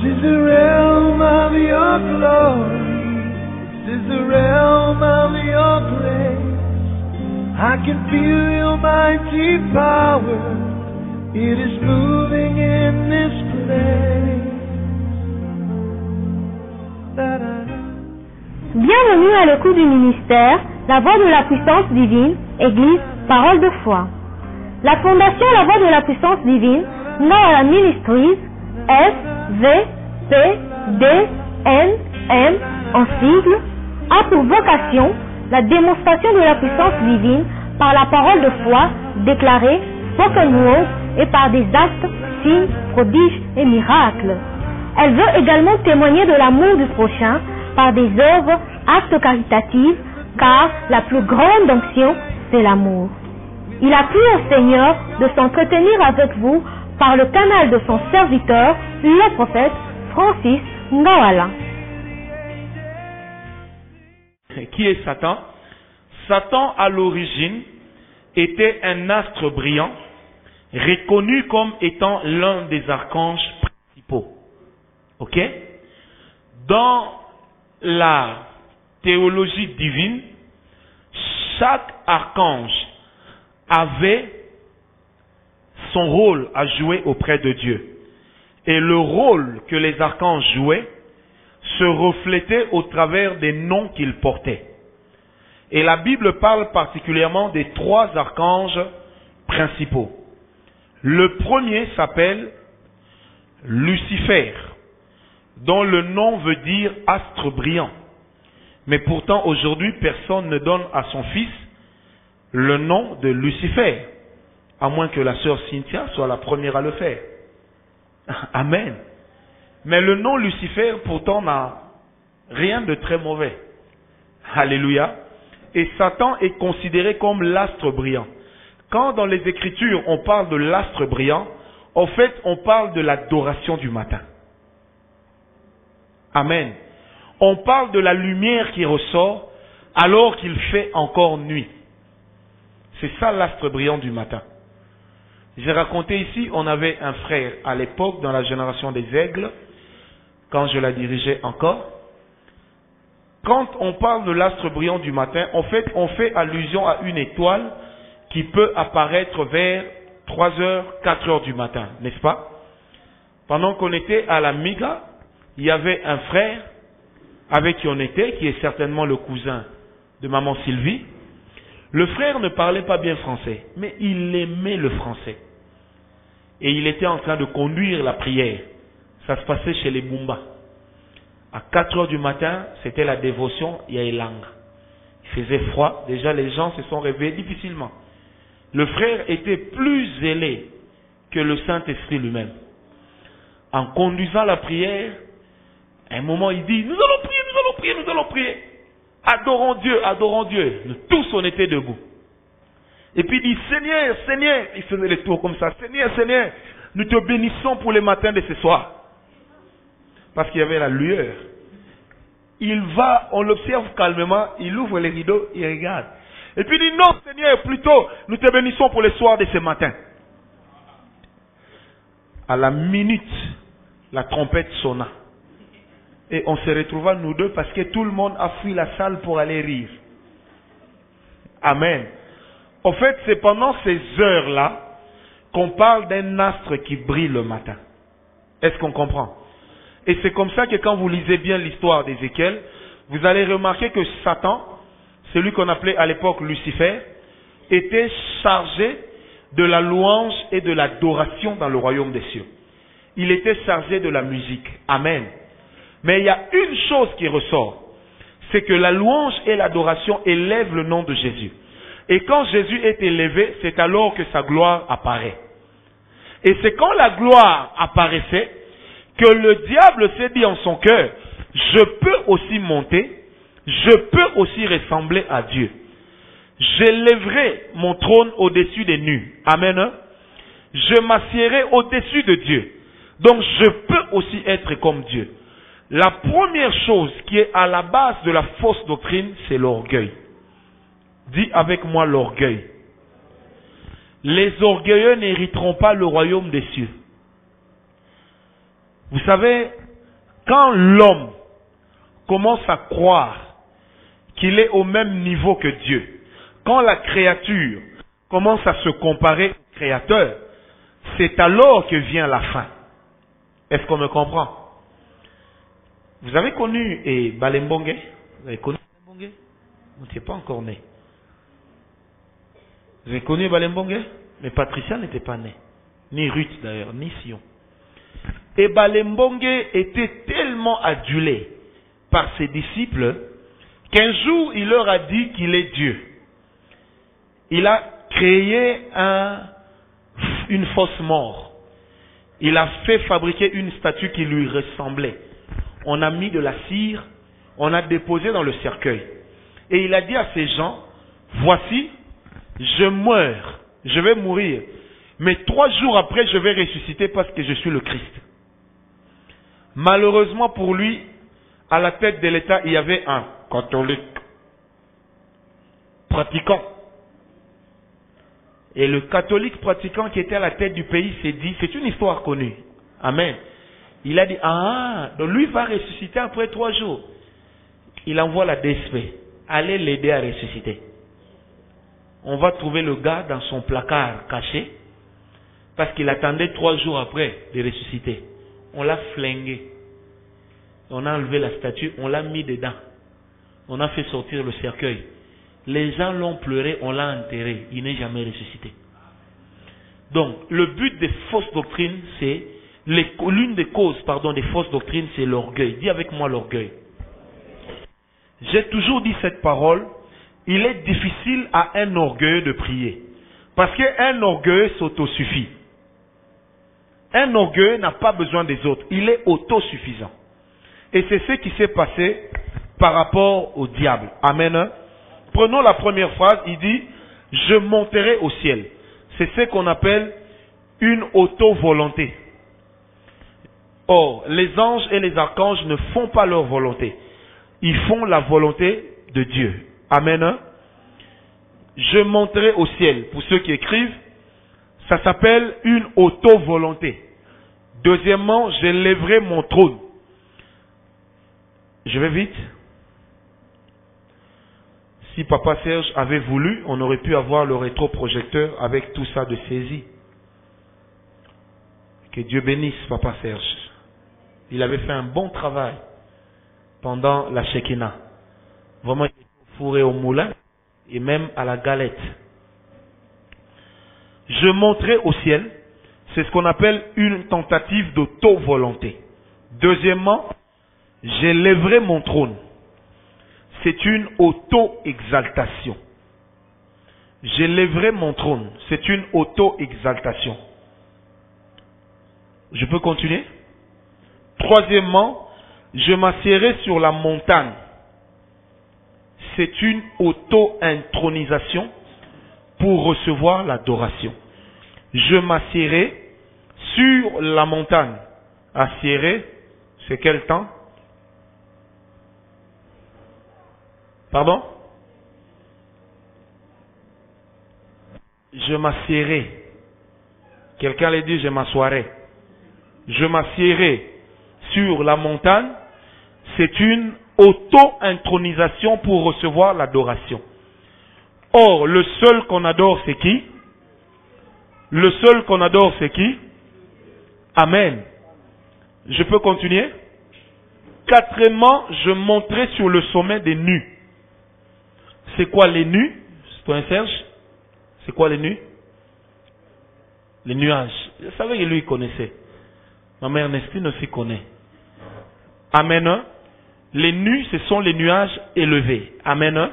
This is the realm of your glory. This is the realm of your grace. I can feel your mighty power. It is moving in this place. Bienvenue à l'écoute du ministère, La Voix de la Puissance Divine, Église, Parole de Foi. La fondation La Voix de la Puissance Divine, Noah Ministries, FVPDNM en sigle, a pour vocation la démonstration de la puissance divine par la parole de foi déclarée, spoken word et par des actes, signes, prodiges et miracles. Elle veut également témoigner de l'amour du prochain par des œuvres, actes caritatifs, car la plus grande onction, c'est l'amour. Il a plu au Seigneur de s'entretenir avec vous par le canal de son serviteur, le prophète Francis Ngawala. Qui est Satan? Satan, à l'origine, était un astre brillant, reconnu comme étant l'un des archanges principaux. Ok? Dans la théologie divine, chaque archange avait son rôle à jouer auprès de Dieu. Et le rôle que les archanges jouaient se reflétait au travers des noms qu'ils portaient. Et la Bible parle particulièrement des 3 archanges principaux. Le premier s'appelle Lucifer, dont le nom veut dire astre brillant. Mais pourtant, aujourd'hui, personne ne donne à son fils le nom de Lucifer, à moins que la sœur Cynthia soit la première à le faire. Amen. Mais le nom Lucifer, pourtant, n'a rien de très mauvais. Alléluia. Et Satan est considéré comme l'astre brillant. Quand dans les Écritures, on parle de l'astre brillant, en fait, on parle de l'adoration du matin. Amen. On parle de la lumière qui ressort alors qu'il fait encore nuit. C'est ça l'astre brillant du matin. J'ai raconté ici, on avait un frère à l'époque dans la génération des aigles, quand je la dirigeais encore. Quand on parle de l'astre brillant du matin, en fait, on fait allusion à une étoile qui peut apparaître vers 3h, 4h du matin, n'est-ce pas? Pendant qu'on était à la Miga, il y avait un frère avec qui on était, qui est certainement le cousin de maman Sylvie. Le frère ne parlait pas bien français, mais il aimait le français. Et il était en train de conduire la prière. Ça se passait chez les Bumba. À 4 heures du matin, c'était la dévotion Yaelang. Il faisait froid, déjà les gens se sont réveillés difficilement. Le frère était plus zélé que le Saint-Esprit lui-même. En conduisant la prière, à un moment il dit, nous allons prier, nous allons prier, nous allons prier. Adorons Dieu, adorons Dieu. Nous tous on était debout. Et puis il dit, Seigneur, Seigneur, il faisait les tours comme ça, Seigneur, Seigneur, nous te bénissons pour les matins de ce soir. Parce qu'il y avait la lueur. Il va, on l'observe calmement, il ouvre les rideaux, il regarde. Et puis il dit, non Seigneur, plutôt, nous te bénissons pour les soirs de ce matin. À la minute, la trompette sonna. Et on se retrouva nous deux parce que tout le monde a fui la salle pour aller rire. Amen. En fait, c'est pendant ces heures-là qu'on parle d'un astre qui brille le matin. Est-ce qu'on comprend? Et c'est comme ça que quand vous lisez bien l'histoire d'Ézéchiel, vous allez remarquer que Satan, celui qu'on appelait à l'époque Lucifer, était chargé de la louange et de l'adoration dans le royaume des cieux. Il était chargé de la musique. Amen. Mais il y a une chose qui ressort, c'est que la louange et l'adoration élèvent le nom de Jésus. Et quand Jésus est élevé, c'est alors que sa gloire apparaît. Et c'est quand la gloire apparaissait que le diable s'est dit en son cœur, je peux aussi monter, je peux aussi ressembler à Dieu. J'élèverai mon trône au-dessus des nus. Amen. Hein? Je m'assiérai au-dessus de Dieu. Donc je peux aussi être comme Dieu. La première chose qui est à la base de la fausse doctrine, c'est l'orgueil. Dis avec moi l'orgueil. Les orgueilleux n'hériteront pas le royaume des cieux. Vous savez, Quand l'homme commence à croire qu'il est au même niveau que Dieu, quand la créature commence à se comparer au Créateur, c'est alors que vient la fin. Est-ce qu'on me comprend? Vous avez connu Balembongue? Vous avez connu Balembongue? Vous n'étiez pas encore né. Vous avez connu Balembongue? Mais Patricia n'était pas née. Ni Ruth d'ailleurs, ni Sion. Et Balembongue était tellement adulé par ses disciples qu'un jour il leur a dit qu'il est Dieu. Il a créé une fausse mort. Il a fait fabriquer une statue qui lui ressemblait. On a mis de la cire, on a déposé dans le cercueil. Et il a dit à ces gens, voici, je meurs, je vais mourir. Mais 3 jours après, je vais ressusciter parce que je suis le Christ. Malheureusement pour lui, à la tête de l'État, il y avait un catholique pratiquant. Et le catholique pratiquant qui était à la tête du pays s'est dit, c'est une histoire connue. Amen. Il a dit, donc lui va ressusciter après 3 jours. Il envoie la DSP. Allez l'aider à ressusciter. On va trouver le gars dans son placard caché. Parce qu'il attendait 3 jours après de ressusciter. On l'a flingué. On a enlevé la statue, on l'a mis dedans. On a fait sortir le cercueil. Les gens l'ont pleuré, on l'a enterré. Il n'est jamais ressuscité. Donc, le but des fausses doctrines, c'est... L'une des causes, des fausses doctrines, c'est l'orgueil. Dis avec moi l'orgueil. J'ai toujours dit cette parole. Il est difficile à un orgueilleux de prier. Parce qu'un orgueilleux s'autosuffit. Un orgueilleux n'a pas besoin des autres. Il est autosuffisant. Et c'est ce qui s'est passé par rapport au diable. Amen. Prenons la première phrase. Il dit, je monterai au ciel. C'est ce qu'on appelle une auto-volonté. Or, les anges et les archanges ne font pas leur volonté. Ils font la volonté de Dieu. Amen. Je monterai au ciel. Pour ceux qui écrivent, ça s'appelle une auto-volonté. Deuxièmement, je lèverai mon trône. Je vais vite. Si Papa Serge avait voulu, on aurait pu avoir le rétroprojecteur avec tout ça de saisi. Que Dieu bénisse Papa Serge. Il avait fait un bon travail pendant la Shekinah. Vraiment, il était fourré au moulin et même à la galette. Je monterai au ciel. C'est ce qu'on appelle une tentative d'auto-volonté. Deuxièmement, j'élèverai mon trône. C'est une auto-exaltation. J'élèverai mon trône. C'est une auto-exaltation. Je peux continuer? Troisièmement, je m'assiérai sur la montagne. C'est une auto-intronisation pour recevoir l'adoration. Je m'assiérai sur la montagne. Assiérer, c'est quel temps? Pardon? Je m'assiérai. Quelqu'un l'a dit, je m'assoirai. Je m'assiérai sur la montagne. C'est une auto-intronisation pour recevoir l'adoration. Or, le seul qu'on adore, c'est qui? Le seul qu'on adore, c'est qui? Amen. Je peux continuer? Quatrièmement, je monterai sur le sommet des nues. C'est quoi les nues? Citoyen Serge? C'est quoi les nues? Les nuages. Je savais que lui il connaissait. Ma mère Ernestine aussi connaît. Amen. Les nues, ce sont les nuages élevés. Amen.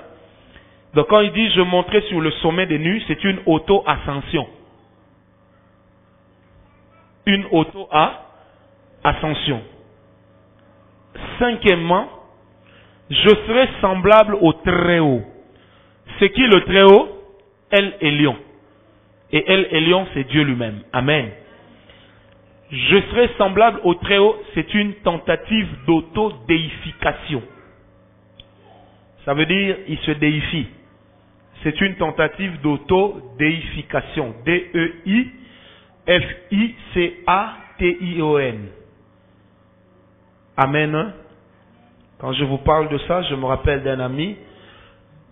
Donc quand il dit je monterai sur le sommet des nues, c'est une auto-ascension. Une auto-ascension. Cinquièmement, je serai semblable au Très-Haut. C'est qui le Très-Haut? El Elyon. Et El Elyon, c'est Dieu lui-même. Amen. Je serai semblable au Très-Haut, c'est une tentative d'auto-déification. Ça veut dire, il se déifie. C'est une tentative d'auto-déification. D-E-I-F-I-C-A-T-I-O-N. Amen. Quand je vous parle de ça, je me rappelle d'un ami.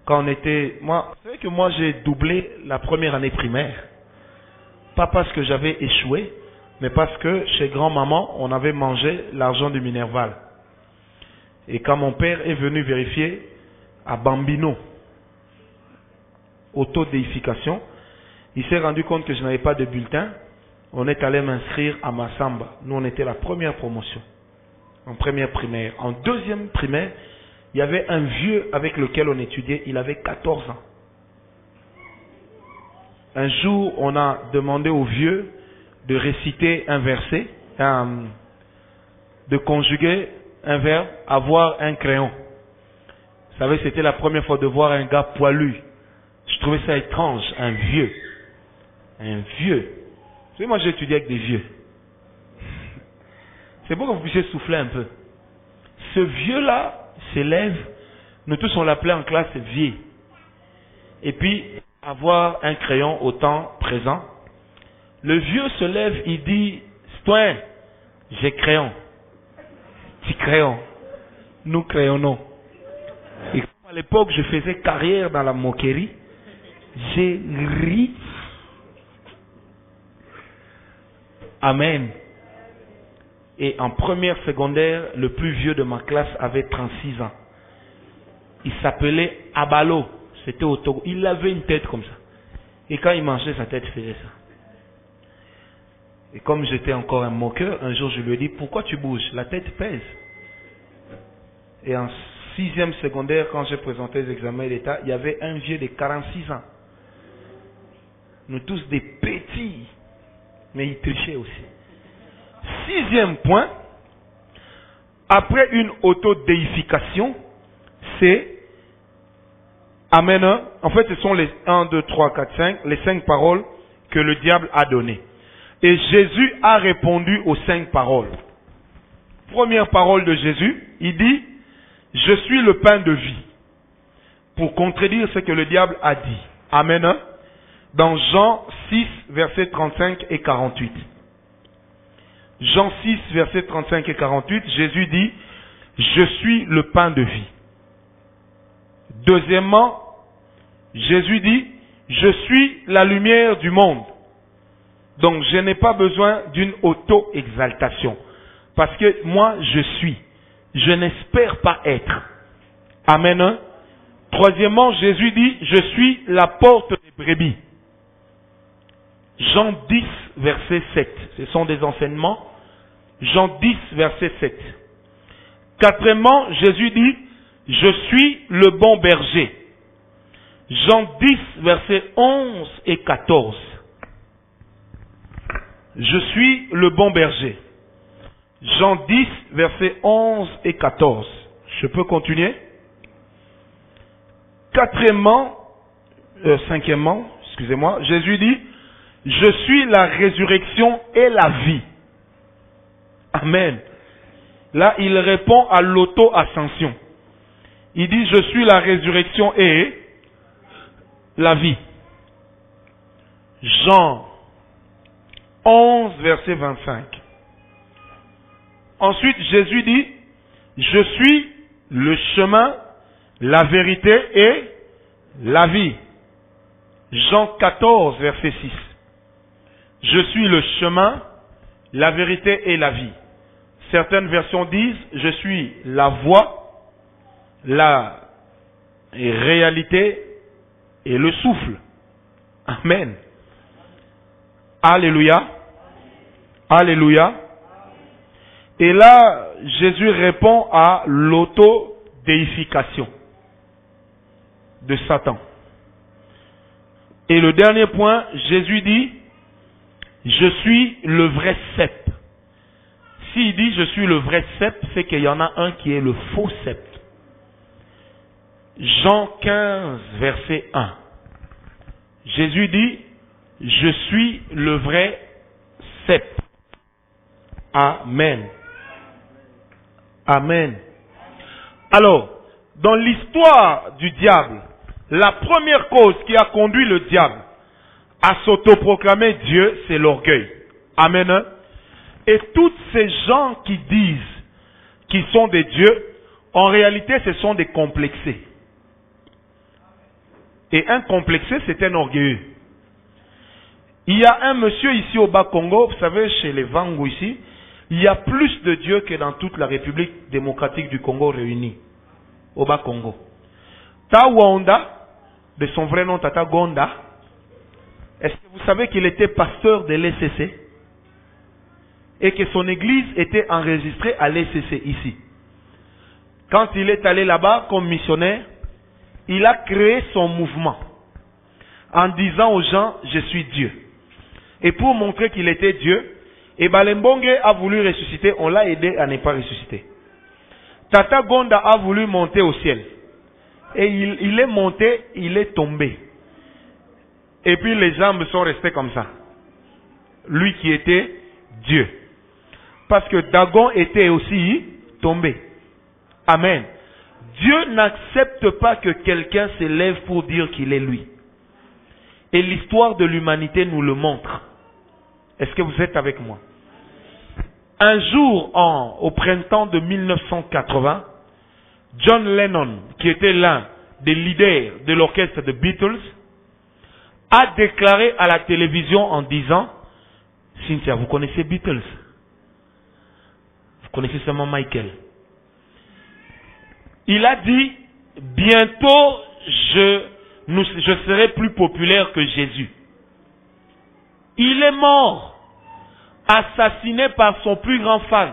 Quand on était... Moi, vous savez que moi j'ai doublé la première année primaire. Pas parce que j'avais échoué, mais parce que chez grand-maman, on avait mangé l'argent du Minerval. Et quand mon père est venu vérifier à Bambino, auto-déification, il s'est rendu compte que je n'avais pas de bulletin. On est allé m'inscrire à Massamba. Nous, on était la première promotion, en première primaire. En deuxième primaire, il y avait un vieux avec lequel on étudiait, il avait 14 ans. Un jour, on a demandé au vieux de réciter un verset, de conjuguer un verbe, avoir un crayon. Vous savez, c'était la première fois de voir un gars poilu. Je trouvais ça étrange, un vieux. Un vieux. Vous savez, moi j'ai étudié avec des vieux. C'est pour que vous puissiez souffler un peu. Ce vieux-là s'élève, nous tous on l'appelait en classe vieux. Et puis, avoir un crayon au temps présent. Le vieux se lève, il dit, Stoin, j'ai crayon. Petit crayon. Nous crayonnons. Et à l'époque, je faisais carrière dans la moquerie. J'ai ri. Amen. Et en première secondaire, le plus vieux de ma classe avait 36 ans. Il s'appelait Abalo. C'était au Togo. Il avait une tête comme ça. Et quand il mangeait, sa tête faisait ça. Et comme j'étais encore un moqueur, un jour je lui ai dit, pourquoi tu bouges? La tête pèse. Et en 6e secondaire, quand j'ai présenté les examens d'État, il y avait un vieux de 46 ans. Nous tous des petits. Mais il trichait aussi. 6e point, après une autodéification, c'est Amen. En fait, ce sont les 1, 2, 3, 4, 5, les 5 paroles que le diable a données. Et Jésus a répondu aux 5 paroles. Première parole de Jésus, il dit, je suis le pain de vie. Pour contredire ce que le diable a dit. Amen. Dans Jean 6, versets 35 et 48. Jean 6, versets 35 et 48, Jésus dit, je suis le pain de vie. Deuxièmement, Jésus dit, je suis la lumière du monde. Donc je n'ai pas besoin d'une auto-exaltation. Parce que moi, je suis. Je n'espère pas être. Amen. Troisièmement, Jésus dit, je suis la porte des brebis. Jean 10, verset 7. Ce sont des enseignements. Jean 10, verset 7. Quatrièmement, Jésus dit, je suis le bon berger. Jean 10, verset 11 et 14. Je suis le bon berger. Jean 10, verset 11 et 14. Je peux continuer? Cinquièmement, excusez-moi, Jésus dit, je suis la résurrection et la vie. Amen. Là, il répond à l'auto-ascension. Il dit, je suis la résurrection et la vie. Jean 11, verset 25. Ensuite, Jésus dit, je suis le chemin, la vérité et la vie. Jean 14, verset 6. Je suis le chemin, la vérité et la vie. Certaines versions disent, je suis la voie, la réalité et le souffle. Amen. Alléluia. Alléluia. Et là, Jésus répond à l'autodéification de Satan. Et le dernier point, Jésus dit, je suis le vrai cep. S'il dit je suis le vrai cep, c'est qu'il y en a un qui est le faux cep. Jean 15, verset 1. Jésus dit, je suis le vrai cep. Amen. Amen. Alors, dans l'histoire du diable, la première cause qui a conduit le diable à s'autoproclamer Dieu, c'est l'orgueil. Amen. Et tous ces gens qui disent, qui sont des dieux, en réalité, ce sont des complexés. Et un complexé, c'est un orgueilleux. Il y a un monsieur ici au Bas-Congo, vous savez, chez les Vangu ici, il y a plus de dieux que dans toute la République démocratique du Congo réunie, au Bas-Congo. Tawanda, de son vrai nom Tata Gonda, est-ce que vous savez qu'il était pasteur de l'ECC et que son église était enregistrée à l'ECC ici? Quand il est allé là-bas comme missionnaire, il a créé son mouvement en disant aux gens, je suis Dieu. Et pour montrer qu'il était Dieu, et Balembonge a voulu ressusciter, on l'a aidé à ne pas ressusciter. Tata Gonda a voulu monter au ciel. Et il est monté, il est tombé. Et puis les jambes sont restées comme ça. Lui qui était Dieu. Parce que Dagon était aussi tombé. Amen. Dieu n'accepte pas que quelqu'un s'élève pour dire qu'il est lui. Et l'histoire de l'humanité nous le montre. Est-ce que vous êtes avec moi? Un jour, au printemps de 1980, John Lennon, qui était l'un des leaders de l'orchestre de Beatles, a déclaré à la télévision en disant, Cynthia, vous connaissez Beatles? Vous connaissez seulement Michael. Il a dit, bientôt je serai plus populaire que Jésus. Il est mort, assassiné par son plus grand fan,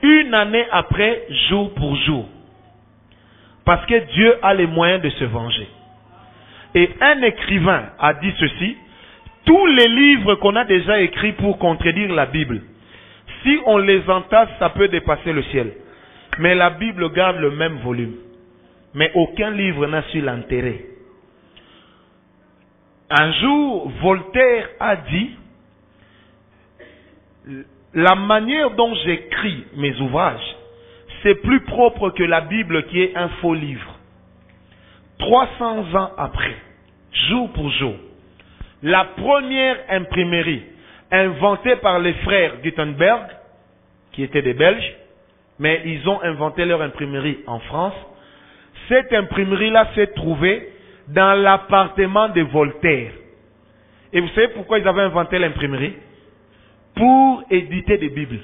une année après, jour pour jour. Parce que Dieu a les moyens de se venger. Et un écrivain a dit ceci, tous les livres qu'on a déjà écrits pour contredire la Bible, si on les entasse, ça peut dépasser le ciel. Mais la Bible garde le même volume. Mais aucun livre n'a su l'enterrer. Un jour, Voltaire a dit, la manière dont j'écris mes ouvrages, c'est plus propre que la Bible qui est un faux livre. 300 ans après, jour pour jour, la première imprimerie inventée par les frères Gutenberg, qui étaient des Belges, mais ils ont inventé leur imprimerie en France. Cette imprimerie-là s'est trouvée dans l'appartement de Voltaire. Et vous savez pourquoi ils avaient inventé l'imprimerie? Pour éditer des Bibles.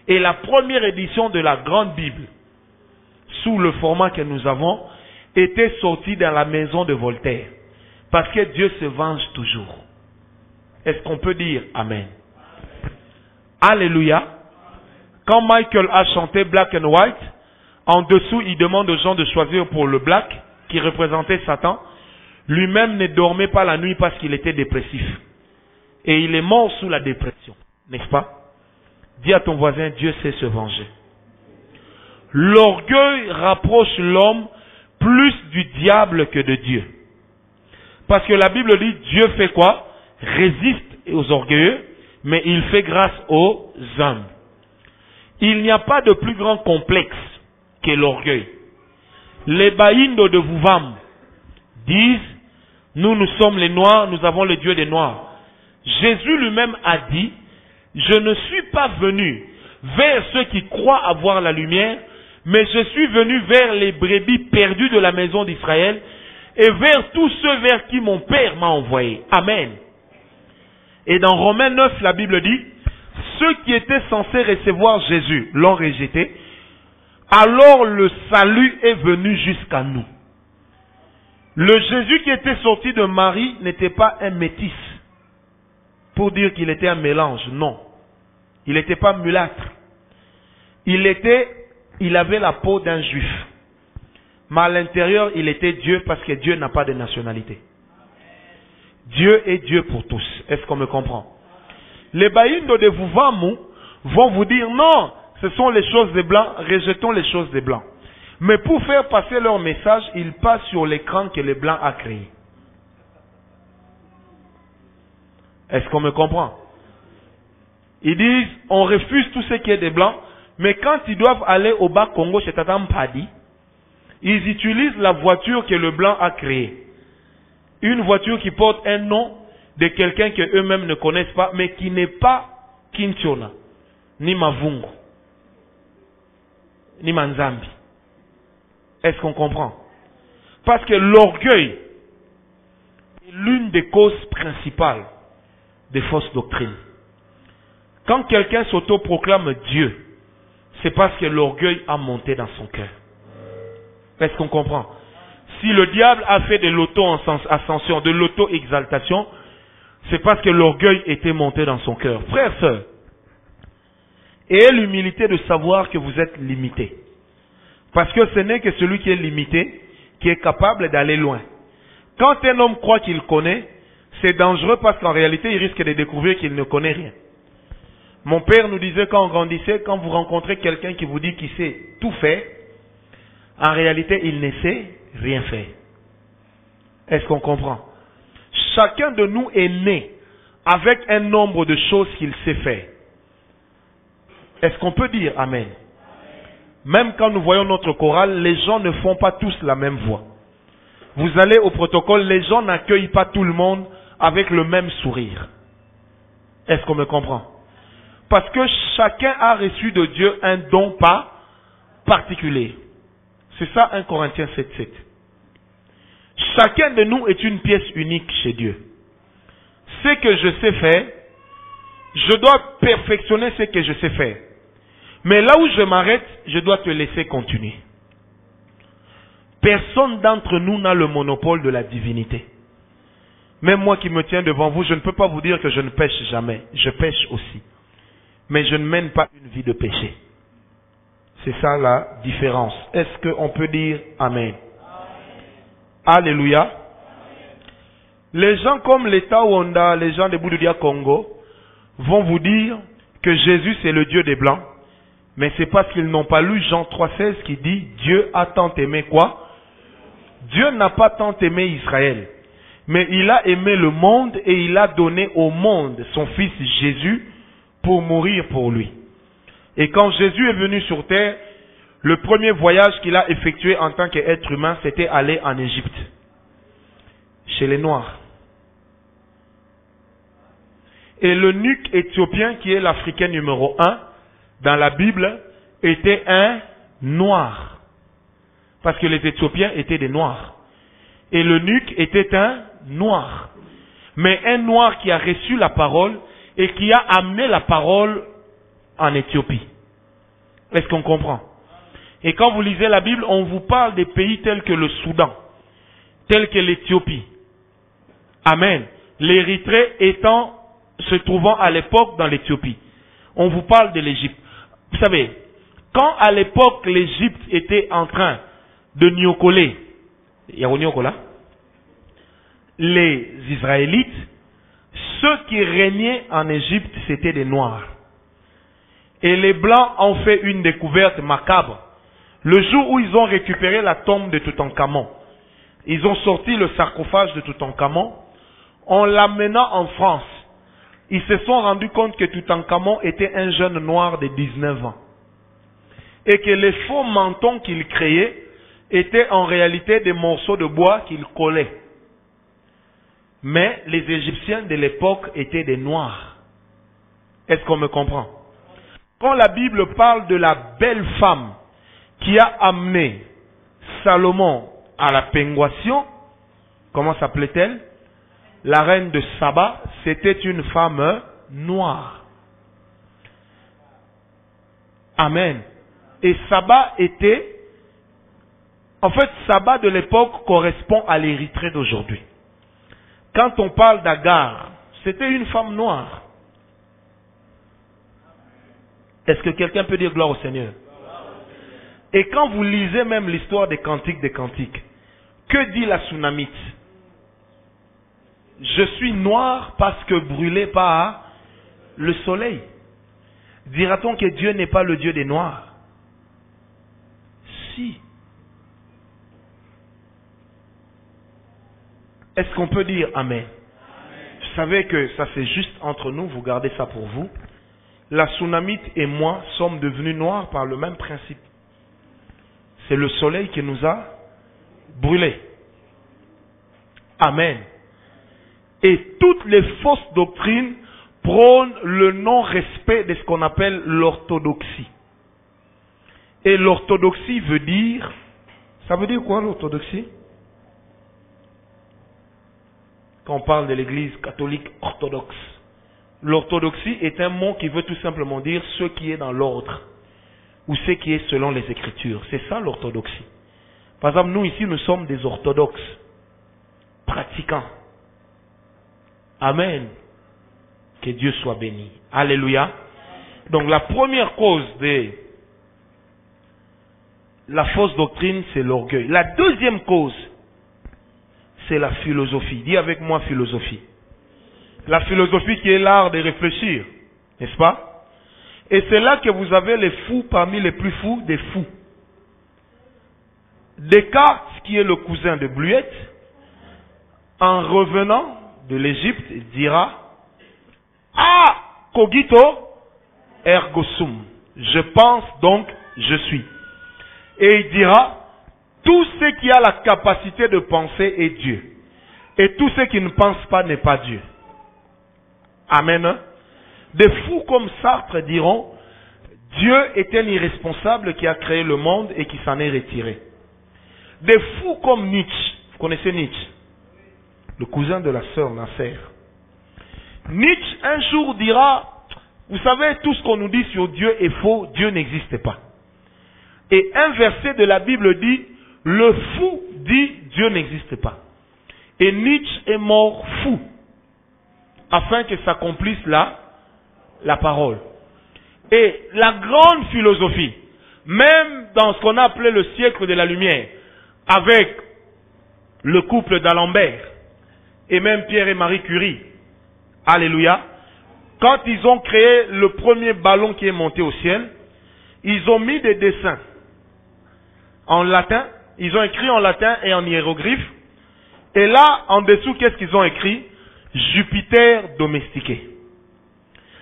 Et la première édition de la grande Bible, sous le format que nous avons, était sortie dans la maison de Voltaire. Parce que Dieu se venge toujours. Est-ce qu'on peut dire Amen? Alléluia. Quand Michael a chanté Black and White, en dessous, il demande aux gens de choisir pour le black, qui représentait Satan. Lui-même ne dormait pas la nuit parce qu'il était dépressif. Et il est mort sous la dépression. N'est-ce pas? Dis à ton voisin, Dieu sait se venger. L'orgueil rapproche l'homme plus du diable que de Dieu. Parce que la Bible dit, Dieu fait quoi? Résiste aux orgueilleux, mais il fait grâce aux hommes. Il n'y a pas de plus grand complexe que l'orgueil. Les Baïndo de Vuvam disent, nous sommes les Noirs, nous avons le Dieu des Noirs. Jésus lui-même a dit, je ne suis pas venu vers ceux qui croient avoir la lumière, mais je suis venu vers les brebis perdues de la maison d'Israël et vers tous ceux vers qui mon Père m'a envoyé. Amen. Et dans Romains 9, la Bible dit, ceux qui étaient censés recevoir Jésus l'ont rejeté, alors le salut est venu jusqu'à nous. Le Jésus qui était sorti de Marie n'était pas un métis, pour dire qu'il était un mélange, non. Il n'était pas mulâtre. Il avait la peau d'un juif. Mais à l'intérieur, il était Dieu parce que Dieu n'a pas de nationalité. Dieu est Dieu pour tous. Est-ce qu'on me comprend? Les Baïndo de Vuvamu vont vous dire non, ce sont les choses des Blancs, rejetons les choses des Blancs. Mais pour faire passer leur message, ils passent sur l'écran que les Blancs a créé. Est-ce qu'on me comprend? Ils disent, on refuse tout ce qui est des Blancs, mais quand ils doivent aller au Bas-Congo chez Tata Mpadi, ils utilisent la voiture que le Blanc a créée. Une voiture qui porte un nom de quelqu'un que eux-mêmes ne connaissent pas, mais qui n'est pas Kintiona, ni Mavungu. ni manzambi. Est-ce qu'on comprend? Parce que l'orgueil est l'une des causes principales des fausses doctrines. Quand quelqu'un s'autoproclame Dieu, c'est parce que l'orgueil a monté dans son cœur. Est-ce qu'on comprend? Si le diable a fait de l'auto-ascension, de l'auto-exaltation, c'est parce que l'orgueil était monté dans son cœur. Frères, sœurs, ayez l'humilité de savoir que vous êtes limité. Parce que ce n'est que celui qui est limité qui est capable d'aller loin. Quand un homme croit qu'il connaît, c'est dangereux parce qu'en réalité, il risque de découvrir qu'il ne connaît rien. Mon père nous disait quand on grandissait, quand vous rencontrez quelqu'un qui vous dit qu'il sait tout faire, en réalité, il ne sait rien faire. Est-ce qu'on comprend? Chacun de nous est né avec un nombre de choses qu'il sait faire. Est-ce qu'on peut dire Amen? Même quand nous voyons notre chorale, les gens ne font pas tous la même voix. Vous allez au protocole, les gens n'accueillent pas tout le monde avec le même sourire. Est-ce qu'on me comprend? Parce que chacun a reçu de Dieu un don pas particulier. C'est ça 1 Corinthiens 7:7. Chacun de nous est une pièce unique chez Dieu. Ce que je sais faire, je dois perfectionner ce que je sais faire. Mais là où je m'arrête, je dois te laisser continuer. Personne d'entre nous n'a le monopole de la divinité. Même moi qui me tiens devant vous, je ne peux pas vous dire que je ne pêche jamais. Je pêche aussi. Mais je ne mène pas une vie de péché. C'est ça la différence. Est-ce qu'on peut dire Amen? Alléluia. Les gens comme l'État Wanda, les gens de Bouddha Congo, vont vous dire que Jésus c'est le Dieu des Blancs. Mais c'est parce qu'ils n'ont pas lu Jean 3,16 qui dit Dieu a tant aimé quoi? Dieu n'a pas tant aimé Israël. Mais il a aimé le monde et il a donné au monde son fils Jésus pour mourir pour lui. Et quand Jésus est venu sur terre, le premier voyage qu'il a effectué en tant qu'être humain, c'était aller en Égypte, chez les Noirs. Et l'eunuque éthiopien, qui est l'Africain numéro 1, dans la Bible, était un noir. Parce que les Éthiopiens étaient des noirs. Et l'eunuque était un noir. Mais un noir qui a reçu la parole et qui a amené la parole en Éthiopie. Est-ce qu'on comprend? Et quand vous lisez la Bible, on vous parle des pays tels que le Soudan, tels que l'Éthiopie. Amen. L'Érythrée se trouvant à l'époque dans l'Éthiopie. On vous parle de l'Égypte. Vous savez, quand à l'époque l'Égypte était en train de niocoler, les Israélites, ceux qui régnaient en Égypte, c'était des Noirs. Et les Blancs ont fait une découverte macabre. Le jour où ils ont récupéré la tombe de Toutankhamon, ils ont sorti le sarcophage de Toutankhamon, en l'amenant en France. Ils se sont rendus compte que Toutankhamon était un jeune noir de 19 ans. Et que les faux mentons qu'il créait étaient en réalité des morceaux de bois qu'il collait. Mais les Égyptiens de l'époque étaient des noirs. Est-ce qu'on me comprend? Quand la Bible parle de la belle femme qui a amené Salomon à la penguation, comment s'appelait-elle? La reine de Saba, c'était une femme noire. Amen. Et Saba était... En fait, Saba de l'époque correspond à l'Érythrée d'aujourd'hui. Quand on parle d'Agar, c'était une femme noire. Est-ce que quelqu'un peut dire gloire au Seigneur? Et quand vous lisez même l'histoire des Cantiques, que dit la Sunamite? Je suis noir parce que brûlé par le soleil. Dira-t-on que Dieu n'est pas le Dieu des Noirs? Si. Est-ce qu'on peut dire Amen? Vous savez que ça c'est juste entre nous, vous gardez ça pour vous. La Sunamite et moi sommes devenus noirs par le même principe. C'est le soleil qui nous a brûlés. Amen. Et toutes les fausses doctrines prônent le non-respect de ce qu'on appelle l'orthodoxie. Et l'orthodoxie veut dire... Ça veut dire quoi l'orthodoxie? Quand on parle de l'église catholique orthodoxe. L'orthodoxie est un mot qui veut tout simplement dire ce qui est dans l'ordre. Ou ce qui est selon les Écritures. C'est ça l'orthodoxie. Par exemple, nous ici, nous sommes des orthodoxes. Pratiquants. Amen. Que Dieu soit béni. Alléluia. Donc la première cause de la fausse doctrine, c'est l'orgueil. La deuxième cause, c'est la philosophie. Dis avec moi philosophie. La philosophie qui est l'art de réfléchir. N'est-ce pas? Et c'est là que vous avez les fous parmi les plus fous des fous. Descartes, qui est le cousin de Bleuette, en revenant de l'Égypte, dira « Ah, cogito ergo sum ». Je pense donc, je suis. Et il dira « Tout ce qui a la capacité de penser est Dieu. Et tout ce qui ne pense pas n'est pas Dieu. » Amen. Des fous comme Sartre diront « Dieu est un irresponsable qui a créé le monde et qui s'en est retiré. » Des fous comme Nietzsche. Vous connaissez Nietzsche? Le cousin de la sœur Nasser. Nietzsche un jour dira, vous savez, tout ce qu'on nous dit sur Dieu est faux, Dieu n'existe pas. Et un verset de la Bible dit, le fou dit Dieu n'existe pas. Et Nietzsche est mort fou, afin que s'accomplisse la parole. Et la grande philosophie, même dans ce qu'on a appelé le siècle de la lumière, avec le couple d'Alembert, et même Pierre et Marie Curie, alléluia, quand ils ont créé le premier ballon qui est monté au ciel, ils ont mis des dessins en latin, ils ont écrit en latin et en hiéroglyphe, et là, en dessous, qu'est-ce qu'ils ont écrit? Jupiter domestiqué.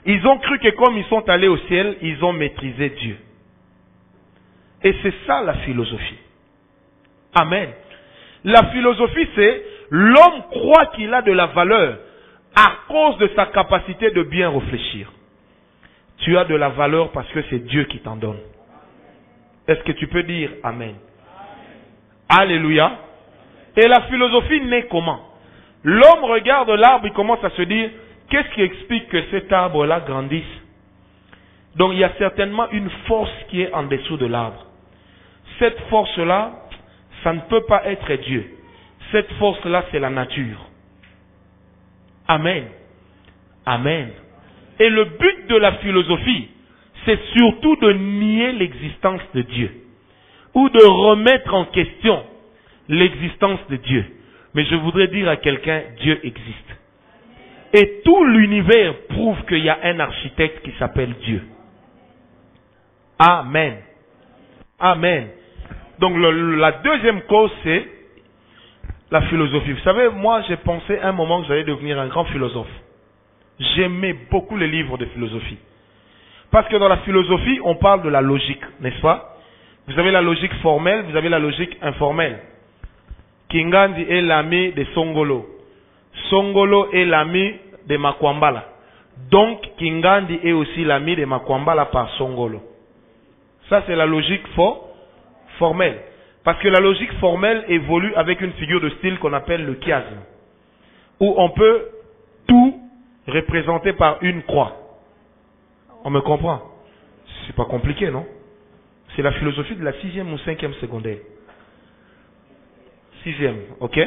Ils ont cru que comme ils sont allés au ciel, ils ont maîtrisé Dieu. Et c'est ça la philosophie. Amen. La philosophie, c'est l'homme croit qu'il a de la valeur à cause de sa capacité de bien réfléchir. Tu as de la valeur parce que c'est Dieu qui t'en donne. Est-ce que tu peux dire Amen? Alléluia. Et la philosophie naît comment? L'homme regarde l'arbre, il commence à se dire, qu'est-ce qui explique que cet arbre-là grandisse? Donc il y a certainement une force qui est en dessous de l'arbre. Cette force-là, ça ne peut pas être Dieu. Cette force-là, c'est la nature. Amen. Amen. Et le but de la philosophie, c'est surtout de nier l'existence de Dieu. Ou de remettre en question l'existence de Dieu. Mais je voudrais dire à quelqu'un, Dieu existe. Et tout l'univers prouve qu'il y a un architecte qui s'appelle Dieu. Amen. Amen. Donc la deuxième cause, c'est la philosophie. Vous savez, moi j'ai pensé un moment que j'allais devenir un grand philosophe. J'aimais beaucoup les livres de philosophie. Parce que dans la philosophie, on parle de la logique, n'est-ce pas? Vous avez la logique formelle, vous avez la logique informelle. Kingandi est l'ami de Songolo. Songolo est l'ami de Makwambala. Donc, Kingandi est aussi l'ami de Makwambala par Songolo. Ça, c'est la logique formelle. Parce que la logique formelle évolue avec une figure de style qu'on appelle le chiasme. Où on peut tout représenter par une croix. On me comprend? C'est pas compliqué, non? C'est la philosophie de la 6e ou 5e secondaire. 6e, ok?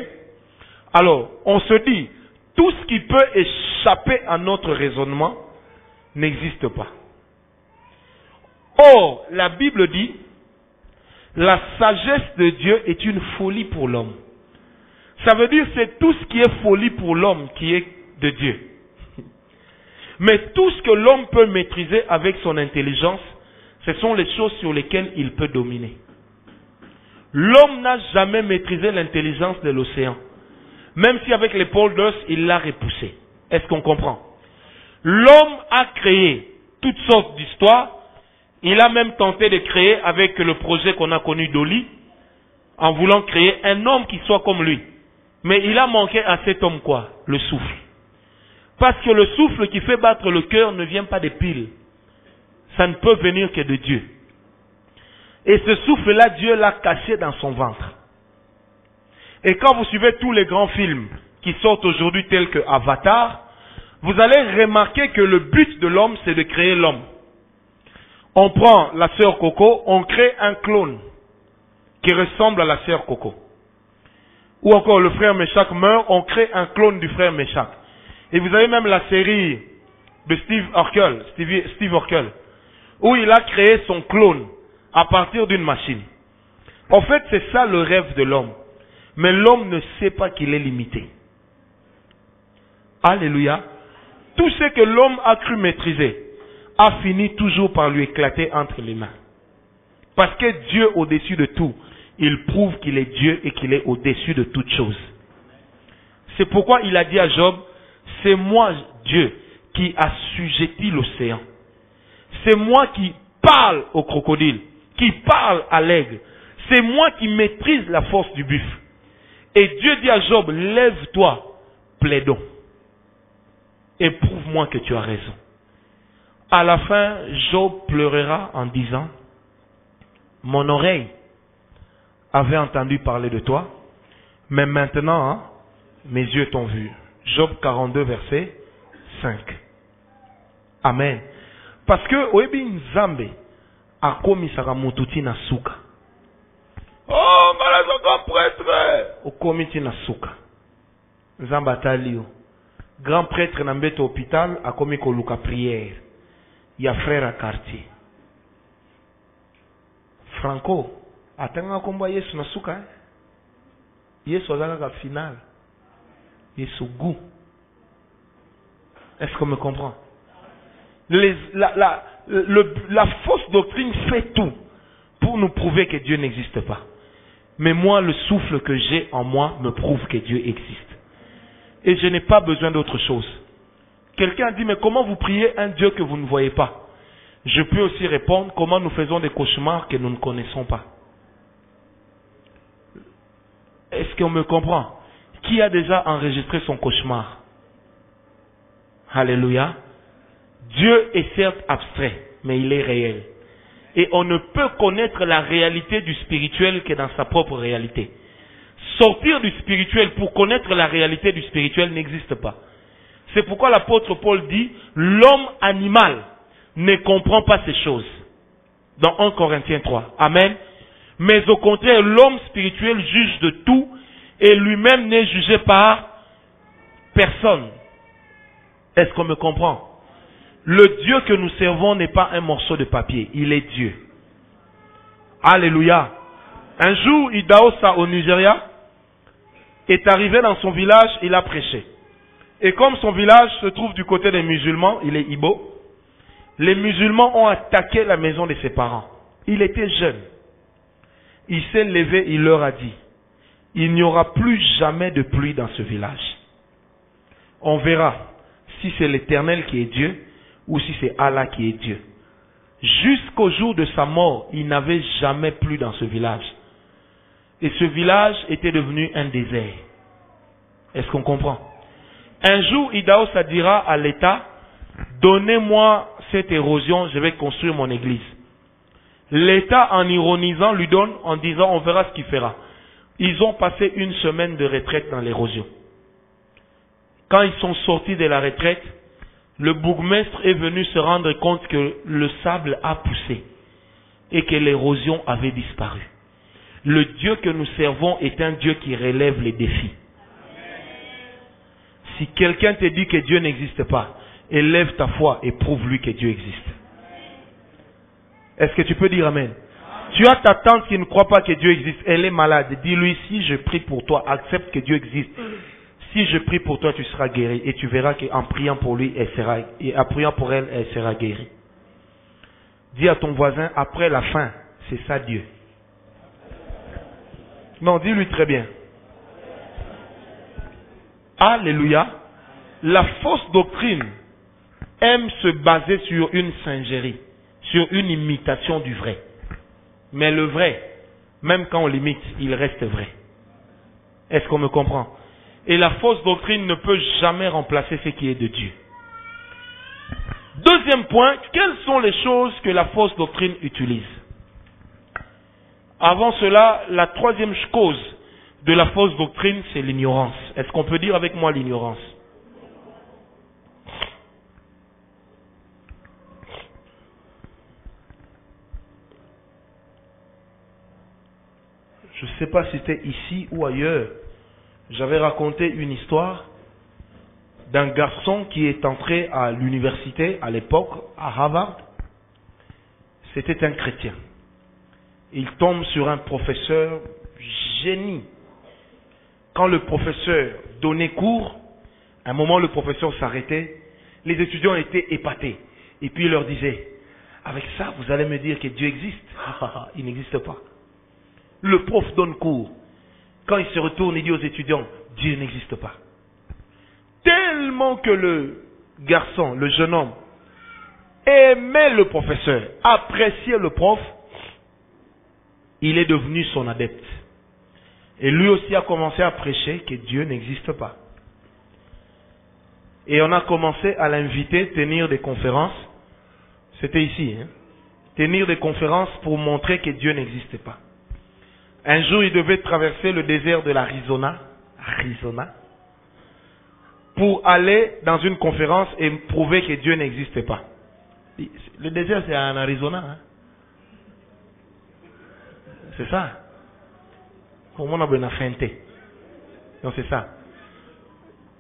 Alors, on se dit, tout ce qui peut échapper à notre raisonnement n'existe pas. Or, la Bible dit, la sagesse de Dieu est une folie pour l'homme. Ça veut dire c'est tout ce qui est folie pour l'homme qui est de Dieu. Mais tout ce que l'homme peut maîtriser avec son intelligence, ce sont les choses sur lesquelles il peut dominer. L'homme n'a jamais maîtrisé l'intelligence de l'océan. Même si avec les pôles d'os, il l'a repoussé. Est-ce qu'on comprend? L'homme a créé toutes sortes d'histoires. Il a même tenté de créer avec le projet qu'on a connu d'Oli, en voulant créer un homme qui soit comme lui. Mais il a manqué à cet homme quoi? Le souffle. Parce que le souffle qui fait battre le cœur ne vient pas des piles. Ça ne peut venir que de Dieu. Et ce souffle-là, Dieu l'a caché dans son ventre. Et quand vous suivez tous les grands films qui sortent aujourd'hui tels que Avatar, vous allez remarquer que le but de l'homme, c'est de créer l'homme. On prend la sœur Coco, on crée un clone qui ressemble à la sœur Coco. Ou encore le frère Meshach meurt, on crée un clone du frère Meshach. Et vous avez même la série de Steve Urkel, où il a créé son clone à partir d'une machine. En fait, c'est ça le rêve de l'homme. Mais l'homme ne sait pas qu'il est limité. Alléluia. Tout ce que l'homme a cru maîtriser a fini toujours par lui éclater entre les mains. Parce que Dieu, au-dessus de tout, il prouve qu'il est Dieu et qu'il est au-dessus de toutes choses. C'est pourquoi il a dit à Job, c'est moi, Dieu, qui assujettis l'océan. C'est moi qui parle au crocodile, qui parle à l'aigle. C'est moi qui maîtrise la force du buffle. Et Dieu dit à Job, lève-toi, plaidons, et prouve-moi que tu as raison. À la fin, Job pleurera en disant, mon oreille avait entendu parler de toi, mais maintenant, mes yeux t'ont vu. Job 42, verset 5. Amen. Parce que, oebi nzambe, akomisaka mututi na suka. Oh, malazoka prêtre! Okomiti na suka. Nzambe atali yo. Grand prêtre na mbeto hôpital, akomi koluka prière. Ya frère à quartier. Franco, atanga komba Yesu na suka. Yesu azalaka final. Yesu goût. Est-ce qu'on me comprend? La fausse doctrine fait tout pour nous prouver que Dieu n'existe pas. Mais moi, le souffle que j'ai en moi me prouve que Dieu existe. Et je n'ai pas besoin d'autre chose. Quelqu'un dit, mais comment vous priez un Dieu que vous ne voyez pas? Je peux aussi répondre, comment nous faisons des cauchemars que nous ne connaissons pas. Est-ce qu'on me comprend? Qui a déjà enregistré son cauchemar? Alléluia. Dieu est certes abstrait, mais il est réel. Et on ne peut connaître la réalité du spirituel que dans sa propre réalité. Sortir du spirituel pour connaître la réalité du spirituel n'existe pas. C'est pourquoi l'apôtre Paul dit, l'homme animal ne comprend pas ces choses. Dans 1 Corinthiens 3. Amen. Mais au contraire, l'homme spirituel juge de tout et lui-même n'est jugé par personne. Est-ce qu'on me comprend? Le Dieu que nous servons n'est pas un morceau de papier, il est Dieu. Alléluia. Un jour, Idaosa au Nigeria est arrivé dans son village, il a prêché. Et comme son village se trouve du côté des musulmans, il est Ibo, les musulmans ont attaqué la maison de ses parents. Il était jeune. Il s'est levé, il leur a dit, il n'y aura plus jamais de pluie dans ce village. On verra si c'est l'Éternel qui est Dieu ou si c'est Allah qui est Dieu. Jusqu'au jour de sa mort, il n'avait jamais plu dans ce village. Et ce village était devenu un désert. Est-ce qu'on comprend? Un jour, Idaosa dira à l'État, donnez-moi cette érosion, je vais construire mon église. L'État, en ironisant, lui donne en disant, on verra ce qu'il fera. Ils ont passé une semaine de retraite dans l'érosion. Quand ils sont sortis de la retraite, le bourgmestre est venu se rendre compte que le sable a poussé et que l'érosion avait disparu. Le Dieu que nous servons est un Dieu qui relève les défis. Si quelqu'un te dit que Dieu n'existe pas, élève ta foi et prouve-lui que Dieu existe. Est-ce que tu peux dire Amen? Tu as ta tante qui ne croit pas que Dieu existe, elle est malade. Dis-lui, si je prie pour toi, accepte que Dieu existe. Si je prie pour toi, tu seras guéri. Et tu verras qu'en priant pour lui, en priant pour elle, elle sera guérie. Dis à ton voisin, après la fin, c'est ça Dieu. Non, dis-lui très bien. Alléluia. La fausse doctrine aime se baser sur une singerie, sur une imitation du vrai. Mais le vrai, même quand on l'imite, il reste vrai. Est-ce qu'on me comprend? Et la fausse doctrine ne peut jamais remplacer ce qui est de Dieu. Deuxième point, quelles sont les choses que la fausse doctrine utilise? Avant cela, la troisième cause de la fausse doctrine, c'est l'ignorance. Est-ce qu'on peut dire avec moi l'ignorance? Je ne sais pas si c'était ici ou ailleurs. J'avais raconté une histoire d'un garçon qui est entré à l'université à l'époque, à Harvard. C'était un chrétien. Il tombe sur un professeur génie. Quand le professeur donnait cours, à un moment le professeur s'arrêtait, les étudiants étaient épatés. Et puis il leur disait, avec ça vous allez me dire que Dieu existe? Il n'existe pas. Le prof donne cours. Quand il se retourne, il dit aux étudiants, Dieu n'existe pas. Tellement que le garçon, le jeune homme, aimait le professeur, appréciait le prof, il est devenu son adepte. Et lui aussi a commencé à prêcher que Dieu n'existe pas. Et on a commencé à l'inviter à tenir des conférences. C'était ici, hein? Tenir des conférences pour montrer que Dieu n'existe pas. Un jour, il devait traverser le désert de l'Arizona, pour aller dans une conférence et prouver que Dieu n'existait pas. Le désert, c'est en Arizona. Hein? C'est ça. Au moins, on a bien feinté. Donc, c'est ça.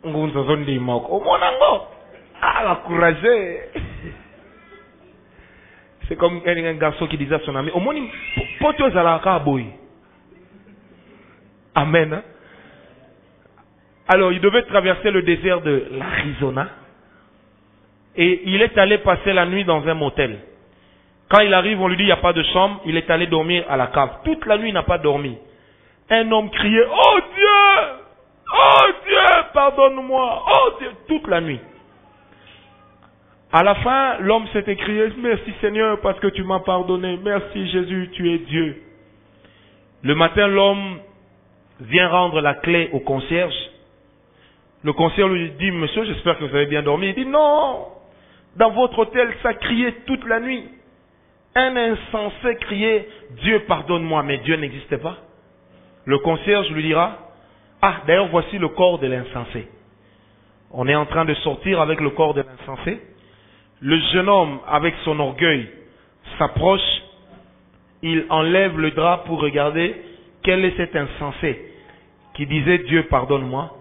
On a une zone de moque. Au moins, on a courageux. C'est comme un garçon qui disait à son ami, au moins, pote aux alaka boy. Amen. Hein? Alors, il devait traverser le désert de l'Arizona. Et il est allé passer la nuit dans un motel. Quand il arrive, on lui dit, il n'y a pas de chambre. Il est allé dormir à la cave. Toute la nuit, il n'a pas dormi. Un homme criait, oh Dieu! Oh Dieu! Pardonne-moi! Oh Dieu! Toute la nuit. À la fin, l'homme s'est écrié, merci Seigneur parce que tu m'as pardonné. Merci Jésus, tu es Dieu. Le matin, l'homme vient rendre la clé au concierge. Le concierge lui dit, monsieur, j'espère que vous avez bien dormi. Il dit, non, dans votre hôtel, ça criait toute la nuit. Un insensé criait, Dieu pardonne-moi, mais Dieu n'existait pas. Le concierge lui dira, ah, d'ailleurs, voici le corps de l'insensé. On est en train de sortir avec le corps de l'insensé. Le jeune homme, avec son orgueil, s'approche. Il enlève le drap pour regarder quel est cet insensé qui disait Dieu pardonne-moi.